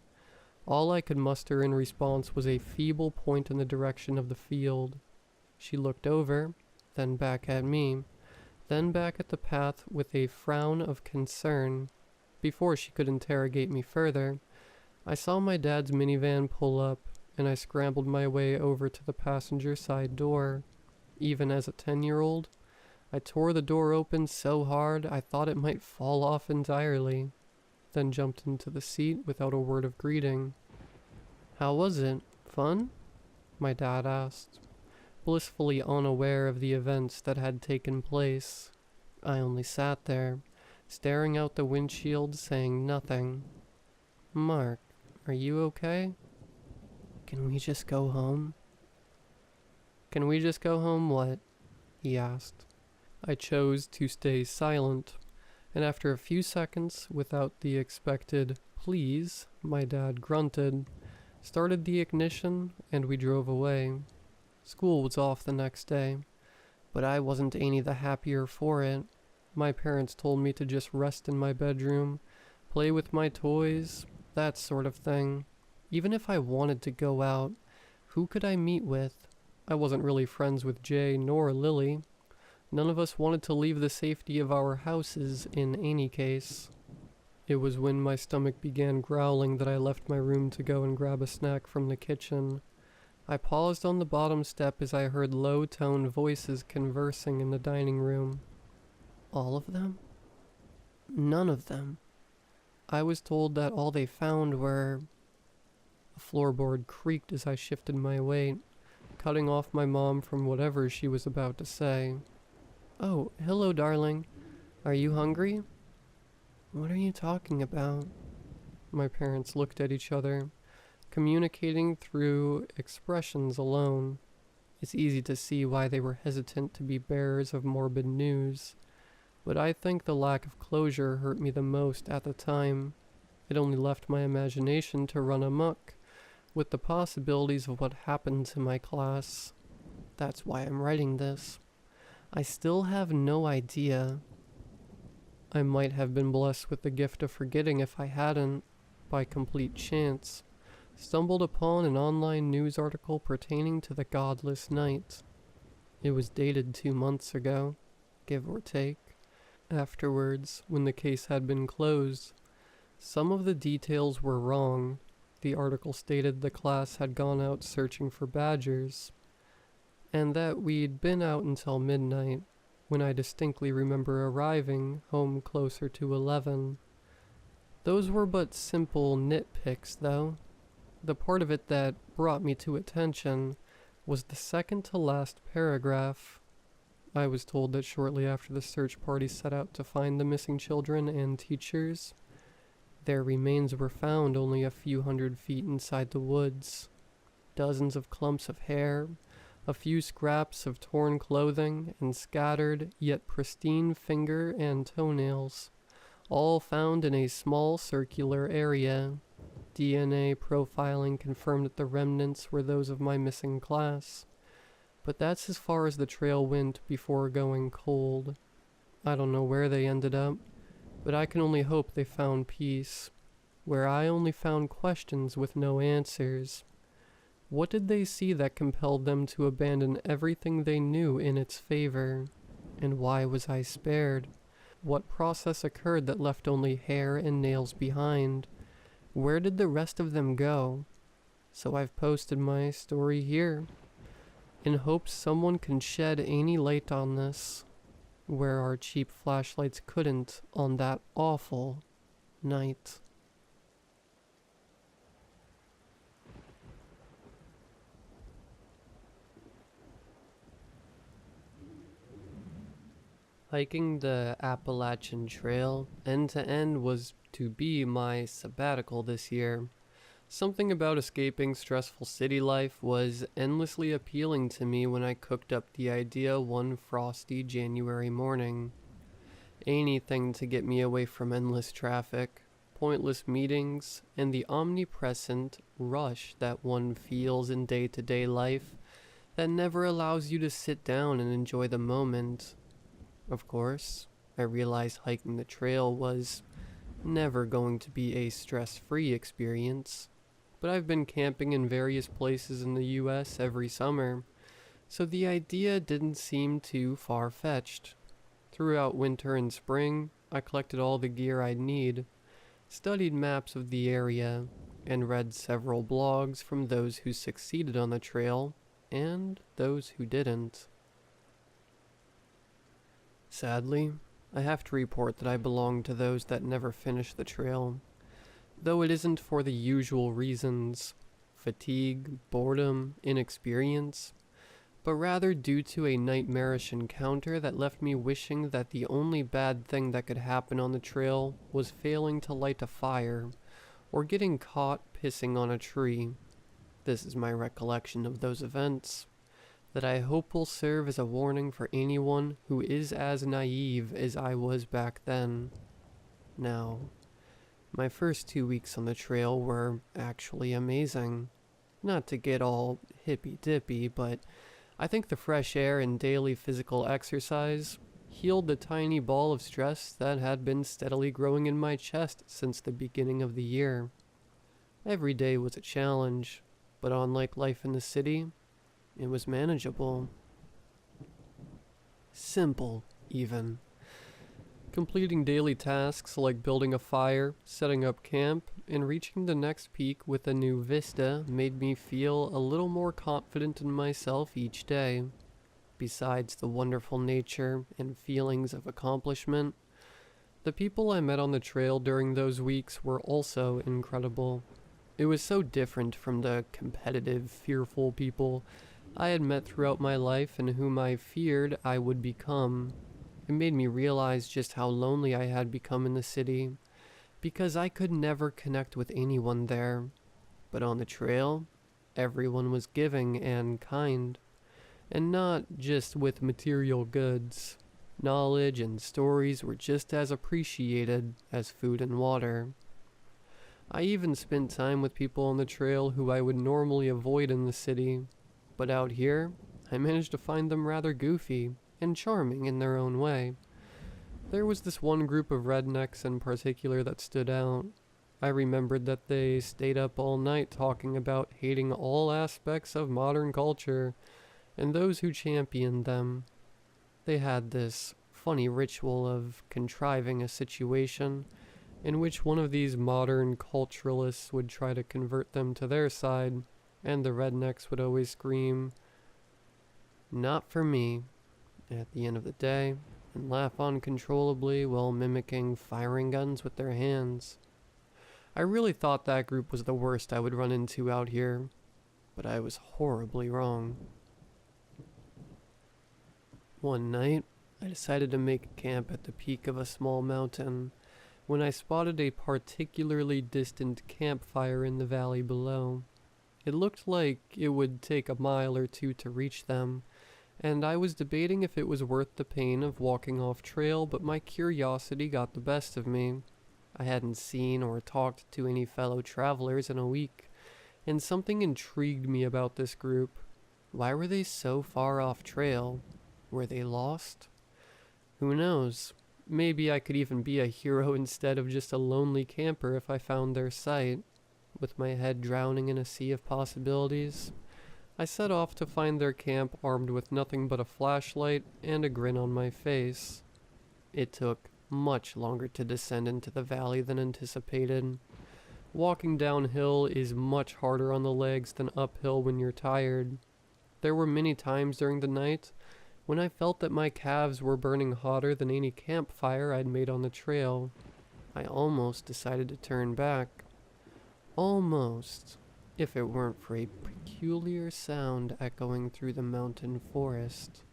All I could muster in response was a feeble point in the direction of the field. She looked over, then back at me, then back at the path with a frown of concern. Before she could interrogate me further, I saw my dad's minivan pull up, and I scrambled my way over to the passenger side door. Even as a 10-year-old, I tore the door open so hard I thought it might fall off entirely, then jumped into the seat without a word of greeting. "How was it? Fun?" my dad asked, blissfully unaware of the events that had taken place. I only sat there, staring out the windshield, saying nothing. "Mark, are you okay? Can we just go home?" "Can we just go home what?" he asked. I chose to stay silent, and after a few seconds, without the expected "please," my dad grunted, started the ignition, and we drove away. School was off the next day, but I wasn't any the happier for it. My parents told me to just rest in my bedroom, play with my toys, that sort of thing. Even if I wanted to go out, who could I meet with? I wasn't really friends with Jay nor Lily. None of us wanted to leave the safety of our houses in any case. It was when my stomach began growling that I left my room to go and grab a snack from the kitchen. I paused on the bottom step as I heard low-toned voices conversing in the dining room. All of them? None of them. I was told that all they found were... The floorboard creaked as I shifted my weight, cutting off my mom from whatever she was about to say. "Oh, hello, darling. Are you hungry?" "What are you talking about?" My parents looked at each other, communicating through expressions alone. It's easy to see why they were hesitant to be bearers of morbid news, but I think the lack of closure hurt me the most at the time. It only left my imagination to run amok with the possibilities of what happened to my class. That's why I'm writing this. I still have no idea. I might have been blessed with the gift of forgetting if I hadn't, by complete chance, stumbled upon an online news article pertaining to the godless night. It was dated 2 months ago, give or take. Afterwards, when the case had been closed, some of the details were wrong. The article stated the class had gone out searching for badgers, and that we'd been out until midnight, when I distinctly remember arriving home closer to 11. Those were but simple nitpicks, though. The part of it that brought me to attention was the second to last paragraph. I was told that shortly after the search party set out to find the missing children and teachers, their remains were found only a few hundred feet inside the woods. Dozens of clumps of hair, a few scraps of torn clothing, and scattered yet pristine finger and toenails, all found in a small circular area. DNA profiling confirmed that the remnants were those of my missing class, but that's as far as the trail went before going cold. I don't know where they ended up, but I can only hope they found peace, where I only found questions with no answers. What did they see that compelled them to abandon everything they knew in its favor? And why was I spared? What process occurred that left only hair and nails behind? Where did the rest of them go? So I've posted my story here, in hopes someone can shed any light on this, where our cheap flashlights couldn't on that awful night. Hiking the Appalachian Trail end to end was to be my sabbatical this year. Something about escaping stressful city life was endlessly appealing to me when I cooked up the idea one frosty January morning. Anything to get me away from endless traffic, pointless meetings, and the omnipresent rush that one feels in day to day life that never allows you to sit down and enjoy the moment. Of course, I realized hiking the trail was never going to be a stress free experience, but I've been camping in various places in the US every summer, so the idea didn't seem too far fetched. Throughout winter and spring, I collected all the gear I'd need, studied maps of the area, and read several blogs from those who succeeded on the trail and those who didn't. Sadly, I have to report that I belong to those that never finish the trail, though it isn't for the usual reasons fatigue, boredom, inexperience, but rather due to a nightmarish encounter that left me wishing that the only bad thing that could happen on the trail was failing to light a fire or getting caught pissing on a tree. This is my recollection of those events, that I hope will serve as a warning for anyone who is as naive as I was back then. Now, my first 2 weeks on the trail were actually amazing. Not to get all hippy-dippy, but I think the fresh air and daily physical exercise healed the tiny ball of stress that had been steadily growing in my chest since the beginning of the year. Every day was a challenge, but unlike life in the city, it was manageable. Simple, even. Completing daily tasks like building a fire, setting up camp, and reaching the next peak with a new vista made me feel a little more confident in myself each day. Besides the wonderful nature and feelings of accomplishment, the people I met on the trail during those weeks were also incredible. It was so different from the competitive, fearful people I had met throughout my life and whom I feared I would become. It made me realize just how lonely I had become in the city, because I could never connect with anyone there. But on the trail, everyone was giving and kind, and not just with material goods. Knowledge and stories were just as appreciated as food and water. I even spent time with people on the trail who I would normally avoid in the city, but out here, I managed to find them rather goofy and charming in their own way. There was this one group of rednecks in particular that stood out. I remembered that they stayed up all night talking about hating all aspects of modern culture and those who championed them. They had this funny ritual of contriving a situation in which one of these modern culturalists would try to convert them to their side, and the rednecks would always scream, "Not for me," at the end of the day, and laugh uncontrollably while mimicking firing guns with their hands. I really thought that group was the worst I would run into out here, but I was horribly wrong. One night, I decided to make camp at the peak of a small mountain when I spotted a particularly distant campfire in the valley below. It looked like it would take a mile or two to reach them, and I was debating if it was worth the pain of walking off trail, but my curiosity got the best of me. I hadn't seen or talked to any fellow travelers in a week, and something intrigued me about this group. Why were they so far off trail? Were they lost? Who knows? Maybe I could even be a hero instead of just a lonely camper if I found their sight. With my head drowning in a sea of possibilities, I set off to find their camp armed with nothing but a flashlight and a grin on my face. It took much longer to descend into the valley than anticipated. Walking downhill is much harder on the legs than uphill when you're tired. There were many times during the night when I felt that my calves were burning hotter than any campfire I'd made on the trail. I almost decided to turn back. Almost, if it weren't for a peculiar sound echoing through the mountain forest.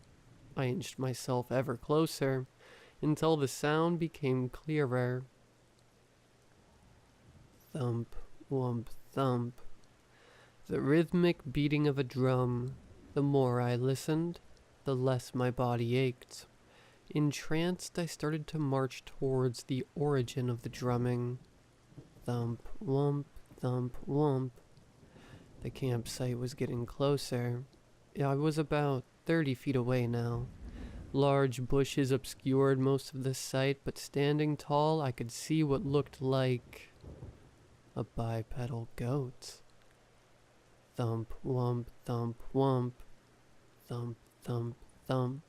I inched myself ever closer, until the sound became clearer. Thump, wump, thump. The rhythmic beating of a drum. The more I listened, the less my body ached. Entranced, I started to march towards the origin of the drumming. Thump, wump, thump, wump. The campsite was getting closer. I was about 30 feet away now. Large bushes obscured most of the sight, but standing tall, I could see what looked like a bipedal goat. Thump, wump, thump, wump. Thump, thump, thump.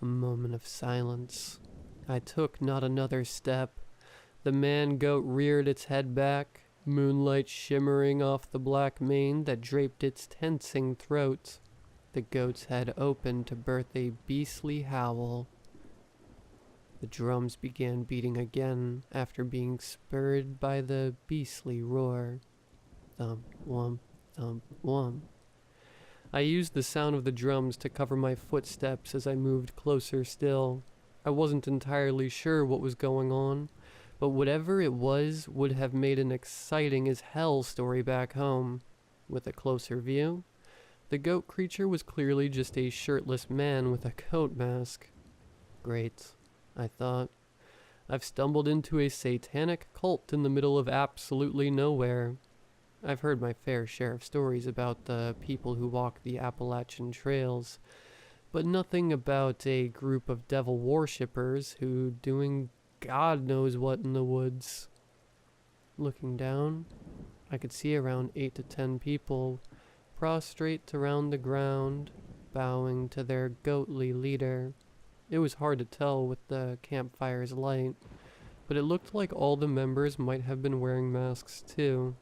A moment of silence. I took not another step. The man-goat reared its head back, moonlight shimmering off the black mane that draped its tensing throat. The goat's head opened to birth a beastly howl. The drums began beating again after being spurred by the beastly roar. Thump, wump, thump, wump. I used the sound of the drums to cover my footsteps as I moved closer still. I wasn't entirely sure what was going on, but whatever it was would have made an exciting as hell story back home. With a closer view, the goat creature was clearly just a shirtless man with a coat mask. Great, I thought. I've stumbled into a satanic cult in the middle of absolutely nowhere. I've heard my fair share of stories about the people who walk the Appalachian trails, but nothing about a group of devil worshippers who doing God knows what in the woods. Looking down, I could see around 8 to 10 people prostrate around the ground, bowing to their goatly leader. It was hard to tell with the campfire's light, but it looked like all the members might have been wearing masks too.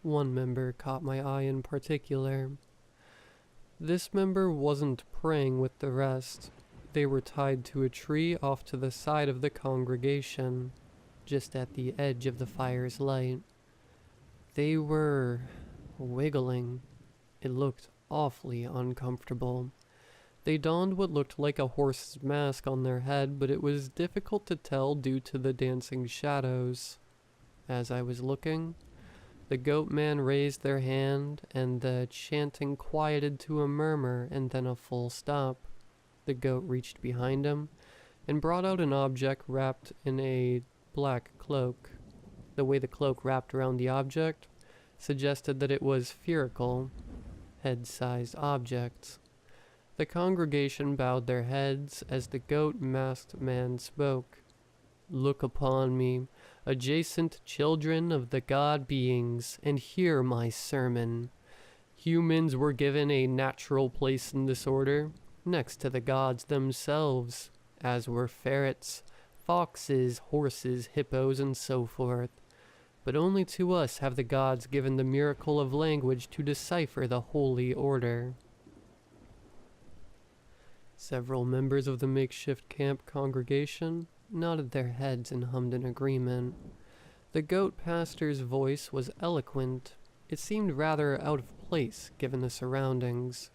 One member caught my eye in particular. This member wasn't praying with the rest. They were tied to a tree off to the side of the congregation, just at the edge of the fire's light. They were wiggling. It looked awfully uncomfortable. They donned what looked like a horse's mask on their head, but it was difficult to tell due to the dancing shadows. As I was looking, the goat man raised their hand, and the chanting quieted to a murmur and then a full stop. The goat reached behind him and brought out an object wrapped in a black cloak. The way the cloak wrapped around the object suggested that it was spherical, head-sized objects. The congregation bowed their heads as the goat-masked man spoke. "Look upon me, adjacent children of the god beings, and hear my sermon. Humans were given a natural place in this order, next to the gods themselves, as were ferrets, foxes, horses, hippos, and so forth. But only to us have the gods given the miracle of language to decipher the holy order." Several members of the makeshift camp congregation nodded their heads and hummed in agreement. The goat pastor's voice was eloquent. It seemed rather out of place given the surroundings.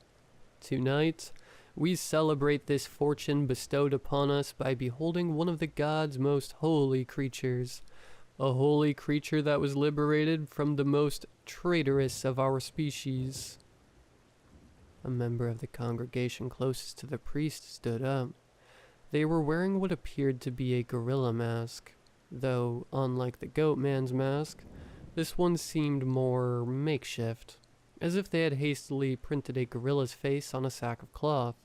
"Tonight, we celebrate this fortune bestowed upon us by beholding one of the gods' most holy creatures, a holy creature that was liberated from the most traitorous of our species." A member of the congregation closest to the priest stood up. They were wearing what appeared to be a gorilla mask, though, unlike the goat man's mask, this one seemed more makeshift, as if they had hastily printed a gorilla's face on a sack of cloth.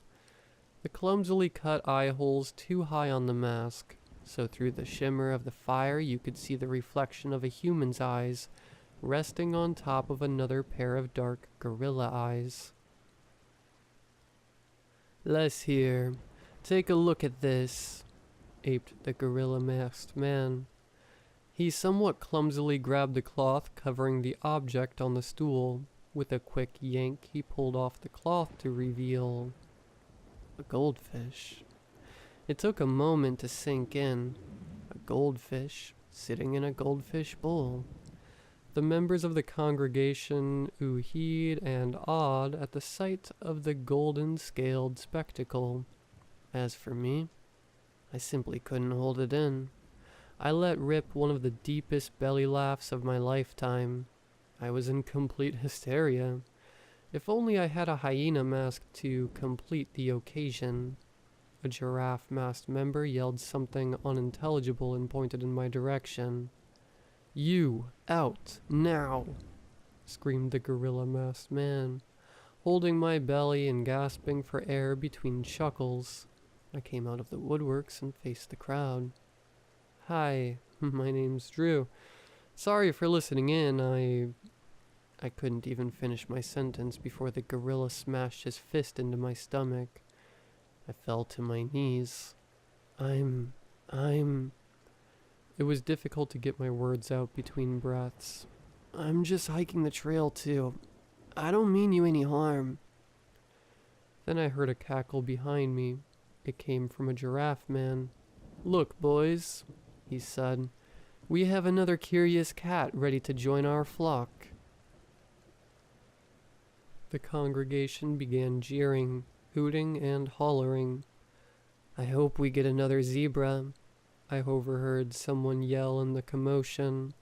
The clumsily cut eye holes too high on the mask, so through the shimmer of the fire you could see the reflection of a human's eyes resting on top of another pair of dark gorilla eyes. "Let's hear. Take a look at this," aped the gorilla-masked man. He somewhat clumsily grabbed the cloth covering the object on the stool. With a quick yank, he pulled off the cloth to reveal a goldfish. It took a moment to sink in. A goldfish sitting in a goldfish bowl. The members of the congregation oohed and awed at the sight of the golden-scaled spectacle. As for me, I simply couldn't hold it in. I let rip one of the deepest belly laughs of my lifetime. I was in complete hysteria. If only I had a hyena mask to complete the occasion. A giraffe masked member yelled something unintelligible and pointed in my direction. "You, out, now!" screamed the gorilla masked man, holding my belly and gasping for air between chuckles. I came out of the woodworks and faced the crowd. "Hi, my name's Drew. Sorry for listening in. I couldn't even finish my sentence before the gorilla smashed his fist into my stomach. I fell to my knees. I'm... It was difficult to get my words out between breaths. "I'm just hiking the trail too. I don't mean you any harm." Then I heard a cackle behind me. It came from a giraffe man. "Look, boys," he said. "We have another curious cat ready to join our flock." The congregation began jeering, hooting, and hollering. "I hope we get another zebra," I overheard someone yell in the commotion.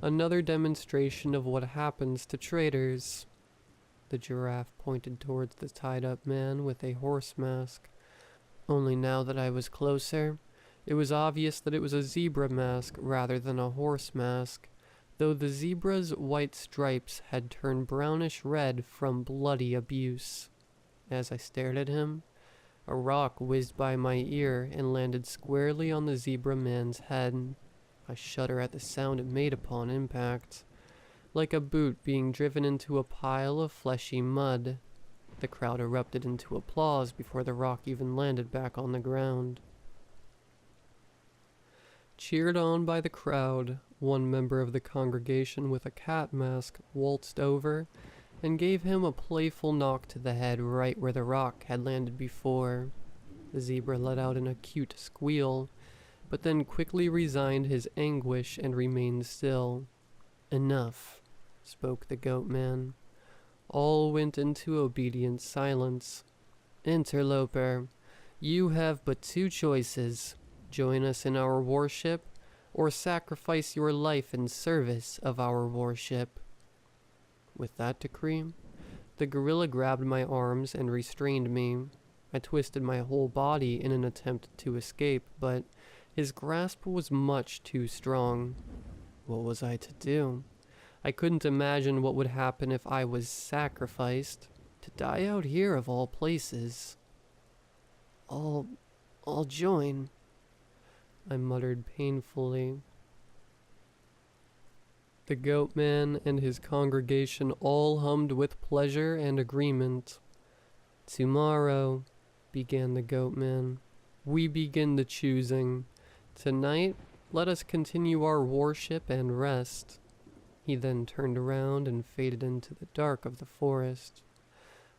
Another demonstration of what happens to traitors. The giraffe pointed towards the tied-up man with a horse mask. Only now that I was closer, it was obvious that it was a zebra mask rather than a horse mask, though the zebra's white stripes had turned brownish red from bloody abuse. As I stared at him, a rock whizzed by my ear and landed squarely on the zebra man's head. I shudder at the sound it made upon impact, like a boot being driven into a pile of fleshy mud. The crowd erupted into applause before the rock even landed back on the ground. Cheered on by the crowd, one member of the congregation with a cat mask waltzed over and gave him a playful knock to the head right where the rock had landed before. The zebra let out an acute squeal, but then quickly resigned his anguish and remained still. "Enough," spoke the goat man. All went into obedient silence. "Interloper, you have but two choices. Join us in our worship, or sacrifice your life in service of our worship." With that decree, the gorilla grabbed my arms and restrained me. I twisted my whole body in an attempt to escape, but his grasp was much too strong. What was I to do? I couldn't imagine what would happen if I was sacrificed, to die out here of all places. I'll join," I muttered painfully. The goat man and his congregation all hummed with pleasure and agreement. "Tomorrow," began the goat man, "we begin the choosing. Tonight, let us continue our worship and rest." He then turned around and faded into the dark of the forest.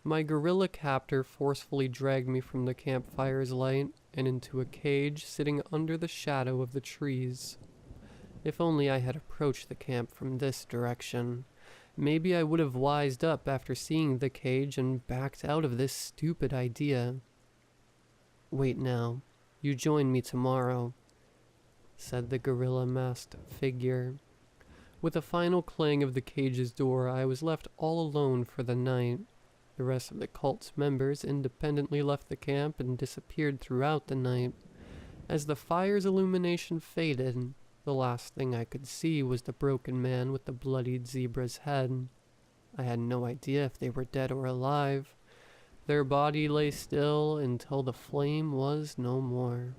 My gorilla captor forcefully dragged me from the campfire's light and into a cage sitting under the shadow of the trees. If only I had approached the camp from this direction. Maybe I would have wised up after seeing the cage and backed out of this stupid idea. "Wait now. You join me tomorrow," said the gorilla-masked figure. With a final clang of the cage's door, I was left all alone for the night. The rest of the cult's members independently left the camp and disappeared throughout the night. As the fire's illumination faded, the last thing I could see was the broken man with the bloodied zebra's head. I had no idea if they were dead or alive. Their body lay still until the flame was no more.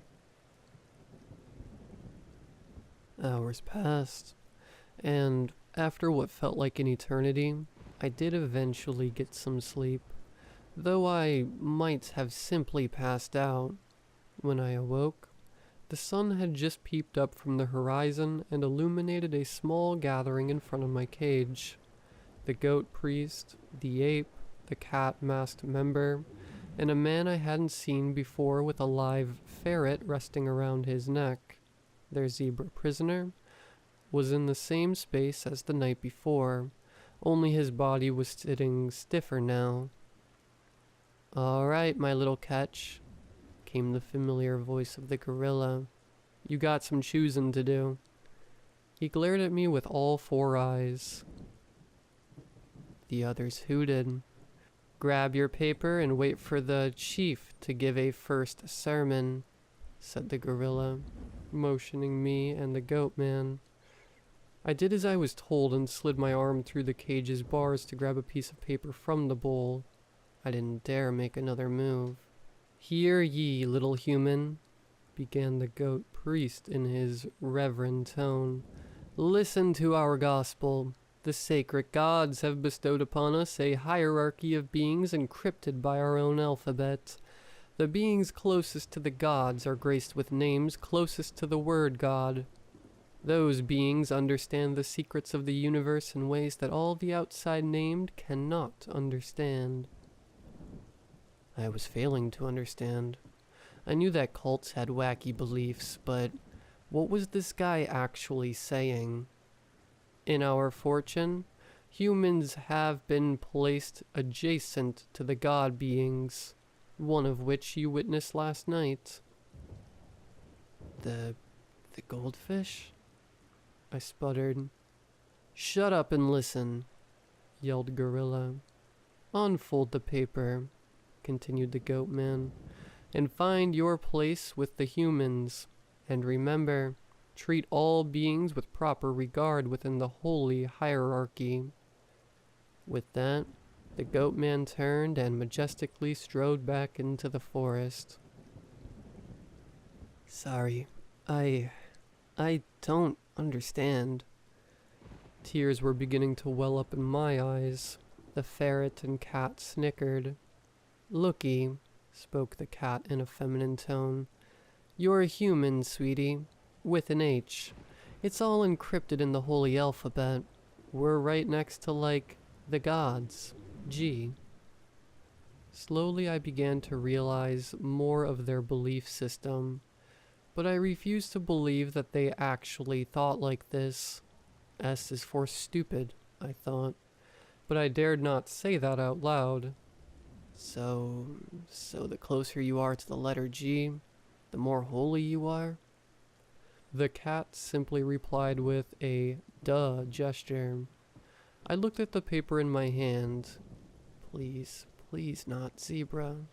Hours passed, and after what felt like an eternity, I did eventually get some sleep, though I might have simply passed out. When I awoke, the sun had just peeped up from the horizon and illuminated a small gathering in front of my cage. The goat priest, the ape, the cat-masked member, and a man I hadn't seen before with a live ferret resting around his neck. Their zebra prisoner was in the same space as the night before, only his body was sitting stiffer now. "All right, my little catch," came the familiar voice of the gorilla. "You got some choosing to do." He glared at me with all four eyes. The others hooted. "Grab your paper and wait for the chief to give a first sermon," said the gorilla, motioning me and the goat man. I did as I was told and slid my arm through the cage's bars to grab a piece of paper from the bowl. I didn't dare make another move. "Hear ye, little human," began the goat priest in his reverend tone. "Listen to our gospel. The sacred gods have bestowed upon us a hierarchy of beings encrypted by our own alphabet. The beings closest to the gods are graced with names closest to the word God. Those beings understand the secrets of the universe in ways that all the outside named cannot understand." I was failing to understand. I knew that cults had wacky beliefs, but what was this guy actually saying? In our fortune, humans have been placed adjacent to the god beings, one of which you witnessed last night. The goldfish? I sputtered. "Shut up and listen," yelled Gorilla. "Unfold the paper," continued the goat man, "and find your place with the humans. And remember, treat all beings with proper regard within the holy hierarchy." With that, the goat man turned and majestically strode back into the forest. "Sorry, I don't understand." Tears were beginning to well up in my eyes. The ferret and cat snickered. "Looky," spoke the cat in a feminine tone. "You're a human, sweetie, with an H. It's all encrypted in the holy alphabet. We're right next to, like, the gods. G." Slowly I began to realize more of their belief system, but I refused to believe that they actually thought like this. S is for stupid, I thought, but I dared not say that out loud. So the closer you are to the letter G, the more holy you are?" The cat simply replied with a duh gesture. I looked at the paper in my hand. Please not zebra.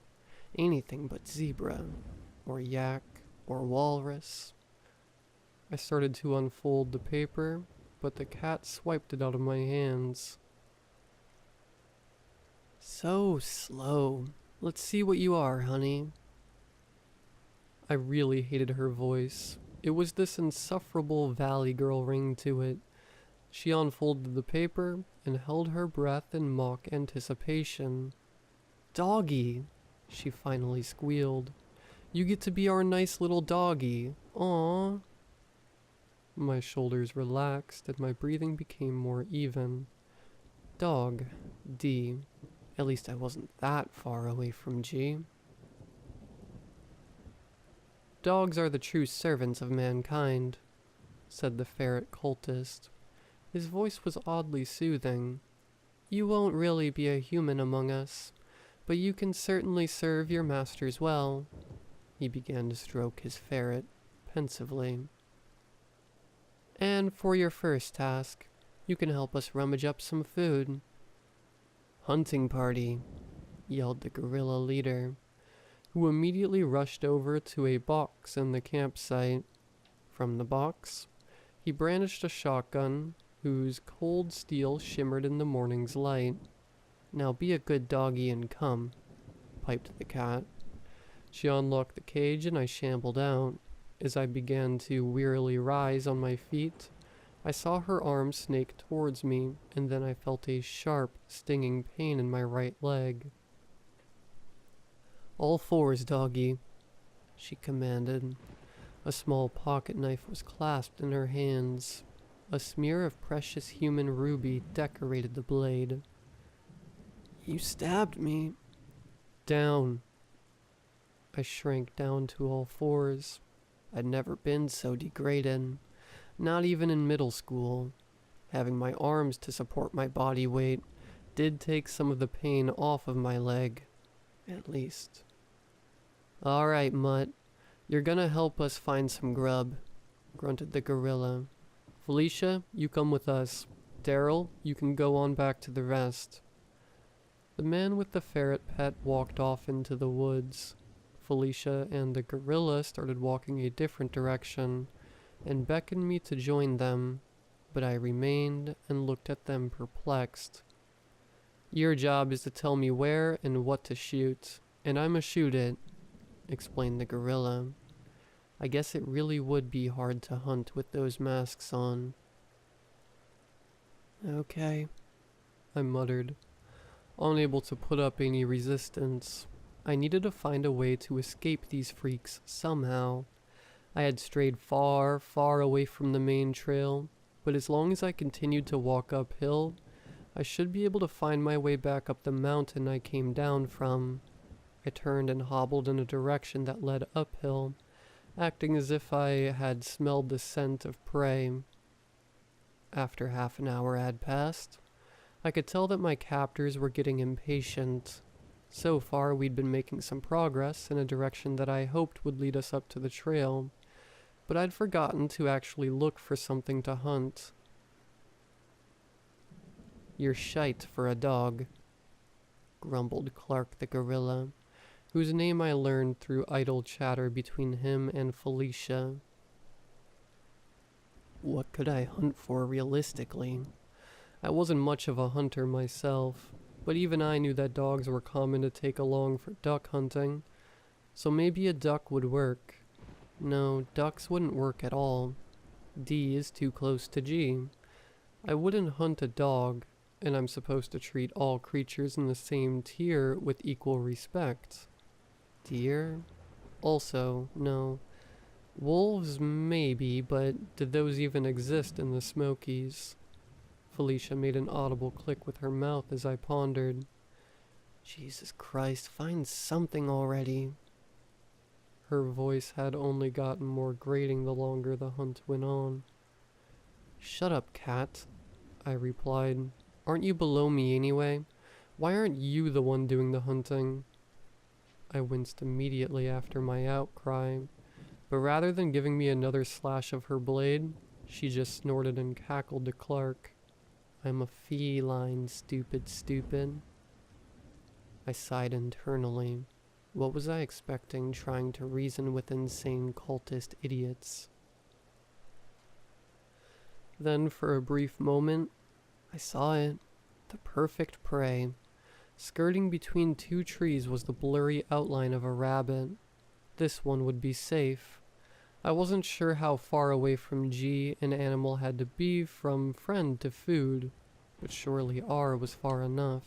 Anything but zebra, or yak, or walrus. I started to unfold the paper, but the cat swiped it out of my hands. "So slow. Let's see what you are, honey." I really hated her voice. It was this insufferable valley girl ring to it. She unfolded the paper and held her breath in mock anticipation. "Doggy," she finally squealed. "You get to be our nice little doggy. Aww." My shoulders relaxed and my breathing became more even. Dog, D. At least I wasn't that far away from G. "Dogs are the true servants of mankind," said the ferret cultist. His voice was oddly soothing. "You won't really be a human among us, but you can certainly serve your masters well." He began to stroke his ferret pensively. "And for your first task, you can help us rummage up some food." "Hunting party," yelled the gorilla leader, who immediately rushed over to a box in the campsite. From the box, he brandished a shotgun, whose cold steel shimmered in the morning's light. "Now be a good doggy and come," piped the cat. She unlocked the cage and I shambled out. As I began to wearily rise on my feet, I saw her arm snake towards me, and then I felt a sharp, stinging pain in my right leg. "All fours, doggy," she commanded. A small pocket knife was clasped in her hands. A smear of precious human ruby decorated the blade. "You stabbed me." "Down." I shrank down to all fours. I'd never been so degraded, not even in middle school. Having my arms to support my body weight did take some of the pain off of my leg, at least. Alright, Mutt. You're gonna help us find some grub, grunted the gorilla. Felicia, you come with us. Daryl, you can go on back to the rest. The man with the ferret pet walked off into the woods. Felicia and the gorilla started walking a different direction and beckoned me to join them, but I remained and looked at them perplexed. Your job is to tell me where and what to shoot, and I'ma shoot it, explained the gorilla. I guess it really would be hard to hunt with those masks on. Okay, I muttered, unable to put up any resistance. I needed to find a way to escape these freaks somehow. I had strayed far, far away from the main trail, but as long as I continued to walk uphill, I should be able to find my way back up the mountain I came down from. I turned and hobbled in a direction that led uphill, acting as if I had smelled the scent of prey. After half an hour had passed, I could tell that my captors were getting impatient. So far, we'd been making some progress in a direction that I hoped would lead us up to the trail, but I'd forgotten to actually look for something to hunt. You're shite for a dog, grumbled Clark the gorilla, whose name I learned through idle chatter between him and Felicia. What could I hunt for realistically? I wasn't much of a hunter myself, but even I knew that dogs were common to take along for duck hunting, so maybe a duck would work. No, ducks wouldn't work at all. D is too close to G. I wouldn't hunt a dog, and I'm supposed to treat all creatures in the same tier with equal respect. Deer? Also, no. Wolves, maybe, but did those even exist in the Smokies? Felicia made an audible click with her mouth as I pondered. Jesus Christ, find something already. Her voice had only gotten more grating the longer the hunt went on. Shut up, cat, I replied. Aren't you below me anyway? Why aren't you the one doing the hunting? I winced immediately after my outcry, but rather than giving me another slash of her blade, she just snorted and cackled to Clark. I'm a feline, stupid. I sighed internally. What was I expecting trying to reason with insane cultist idiots? Then, for a brief moment, I saw it. The perfect prey. Skirting between two trees was the blurry outline of a rabbit. This one would be safe. I wasn't sure how far away from G an animal had to be from friend to food, but surely R was far enough.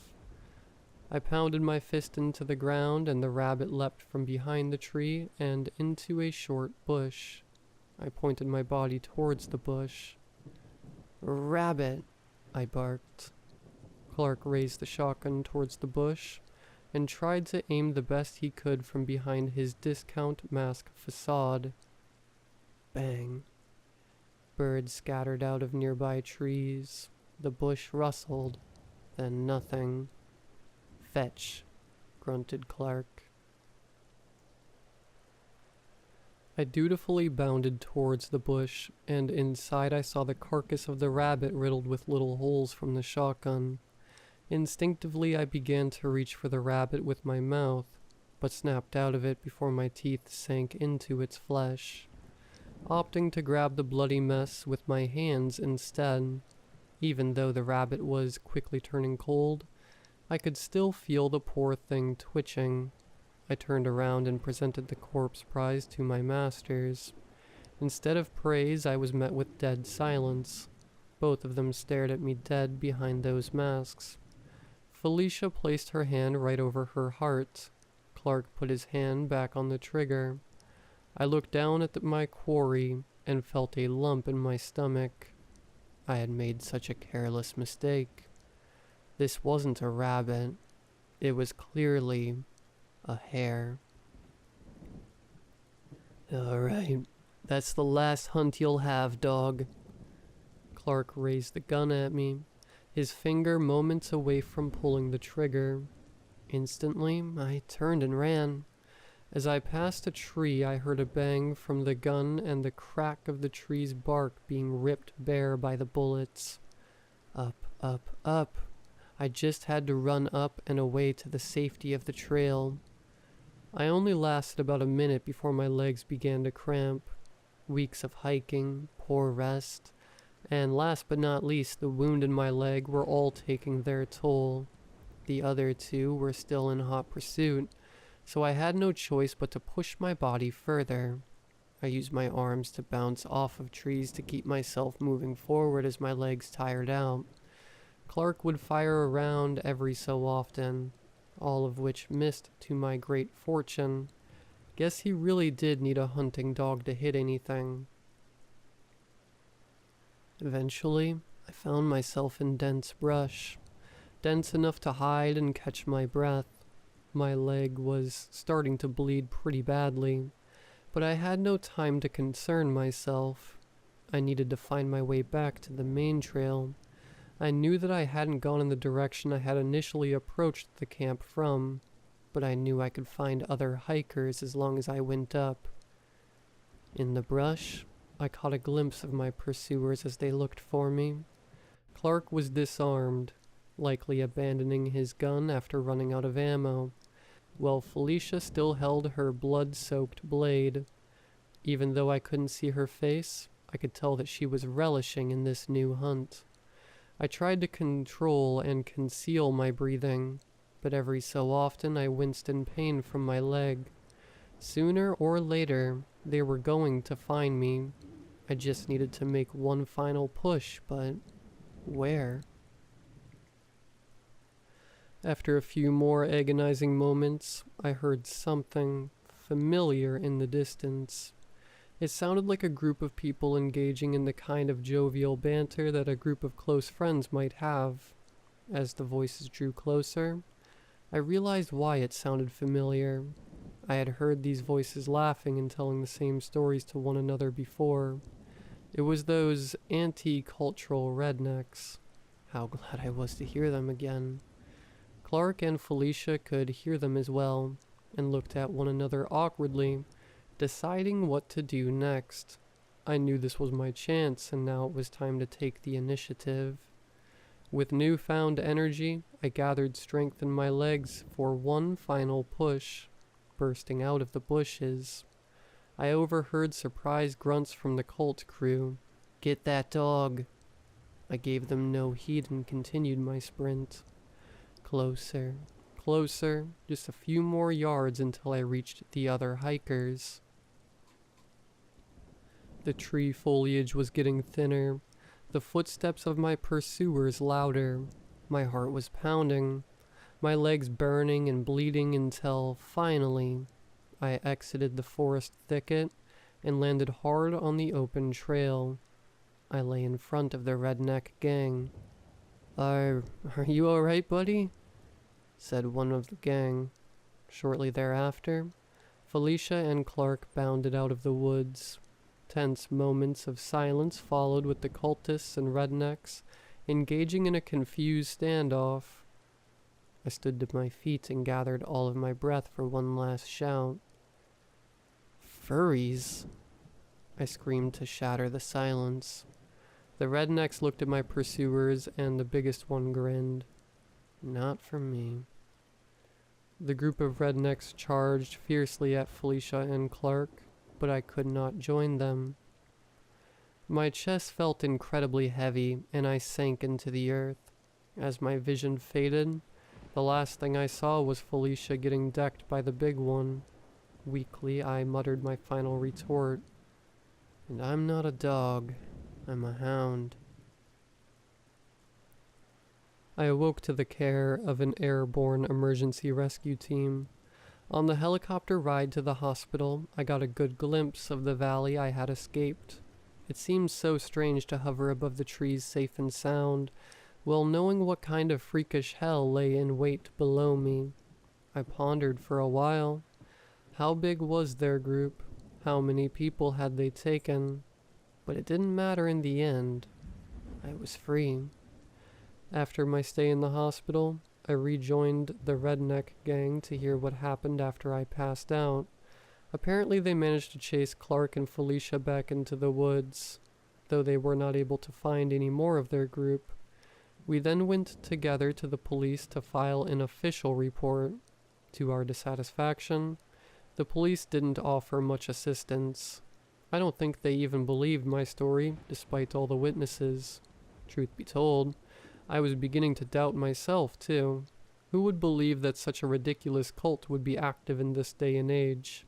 I pounded my fist into the ground, and the rabbit leapt from behind the tree and into a short bush. I pointed my body towards the bush. Rabbit, I barked. Clark raised the shotgun towards the bush and tried to aim the best he could from behind his discount mask facade. Bang. Birds scattered out of nearby trees. The bush rustled, then nothing. Fetch, grunted Clark. I dutifully bounded towards the bush, and inside I saw the carcass of the rabbit riddled with little holes from the shotgun. Instinctively I began to reach for the rabbit with my mouth, but snapped out of it before my teeth sank into its flesh, opting to grab the bloody mess with my hands instead. Even though the rabbit was quickly turning cold, I could still feel the poor thing twitching. I turned around and presented the corpse prize to my masters. Instead of praise, I was met with dead silence. Both of them stared at me dead behind those masks. Felicia placed her hand right over her heart. Clark put his hand back on the trigger. I looked down at my quarry and felt a lump in my stomach. I had made such a careless mistake. This wasn't a rabbit. It was clearly a hare. Alright, that's the last hunt you'll have, dog. Clark raised the gun at me, his finger moments away from pulling the trigger. Instantly, I turned and ran. As I passed a tree, I heard a bang from the gun and the crack of the tree's bark being ripped bare by the bullets. Up, up, up. I just had to run up and away to the safety of the trail. I only lasted about a minute before my legs began to cramp. Weeks of hiking, poor rest, and last but not least, the wound in my leg were all taking their toll. The other two were still in hot pursuit, so I had no choice but to push my body further. I used my arms to bounce off of trees to keep myself moving forward as my legs tired out. Clark would fire around every so often, all of which missed to my great fortune. Guess he really did need a hunting dog to hit anything. Eventually, I found myself in dense brush, dense enough to hide and catch my breath. My leg was starting to bleed pretty badly, but I had no time to concern myself. I needed to find my way back to the main trail. I knew that I hadn't gone in the direction I had initially approached the camp from, but I knew I could find other hikers as long as I went up. In the brush, I caught a glimpse of my pursuers as they looked for me. Clark was disarmed, likely abandoning his gun after running out of ammo, while Felicia still held her blood-soaked blade. Even though I couldn't see her face, I could tell that she was relishing in this new hunt. I tried to control and conceal my breathing, but every so often I winced in pain from my leg. Sooner or later, they were going to find me. I just needed to make one final push, but where? After a few more agonizing moments, I heard something familiar in the distance. It sounded like a group of people engaging in the kind of jovial banter that a group of close friends might have. As the voices drew closer, I realized why it sounded familiar. I had heard these voices laughing and telling the same stories to one another before. It was those anti-cultural rednecks. How glad I was to hear them again. Clark and Felicia could hear them as well, and looked at one another awkwardly, deciding what to do next. I knew this was my chance, and now it was time to take the initiative. With newfound energy, I gathered strength in my legs for one final push. Bursting out of the bushes, I overheard surprised grunts from the cult crew. "Get that dog!" I gave them no heed and continued my sprint. Closer, closer, just a few more yards until I reached the other hikers. The tree foliage was getting thinner, the footsteps of my pursuers louder. My heart was pounding, my legs burning and bleeding until, finally, I exited the forest thicket and landed hard on the open trail. I lay in front of the redneck gang. Are you alright, buddy?" said one of the gang. Shortly thereafter, Felicia and Clark bounded out of the woods. Tense moments of silence followed, with the cultists and rednecks engaging in a confused standoff. I stood to my feet and gathered all of my breath for one last shout. "Furries!" I screamed to shatter the silence. The rednecks looked at my pursuers, and the biggest one grinned. Not for me. The group of rednecks charged fiercely at Felicia and Clark, but I could not join them. My chest felt incredibly heavy, and I sank into the earth. As my vision faded, the last thing I saw was Felicia getting decked by the big one. Weakly, I muttered my final retort. "And I'm not a dog, I'm a hound." I awoke to the care of an airborne emergency rescue team. On the helicopter ride to the hospital, I got a good glimpse of the valley I had escaped. It seemed so strange to hover above the trees safe and sound, while knowing what kind of freakish hell lay in wait below me. I pondered for a while. How big was their group? How many people had they taken? But it didn't matter in the end. I was free. After my stay in the hospital, I rejoined the redneck gang to hear what happened after I passed out. Apparently they managed to chase Clark and Felicia back into the woods, though they were not able to find any more of their group. We then went together to the police to file an official report. To our dissatisfaction, the police didn't offer much assistance. I don't think they even believed my story, despite all the witnesses. Truth be told, I was beginning to doubt myself, too. Who would believe that such a ridiculous cult would be active in this day and age?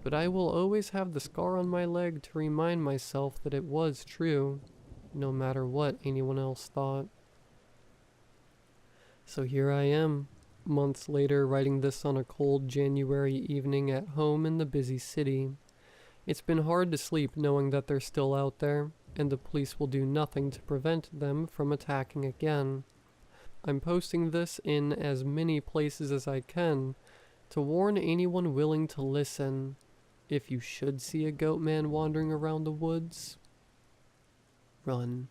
But I will always have the scar on my leg to remind myself that it was true, no matter what anyone else thought. So here I am, months later, writing this on a cold January evening at home in the busy city. It's been hard to sleep knowing that they're still out there, and the police will do nothing to prevent them from attacking again. I'm posting this in as many places as I can to warn anyone willing to listen. If you should see a goat man wandering around the woods, run.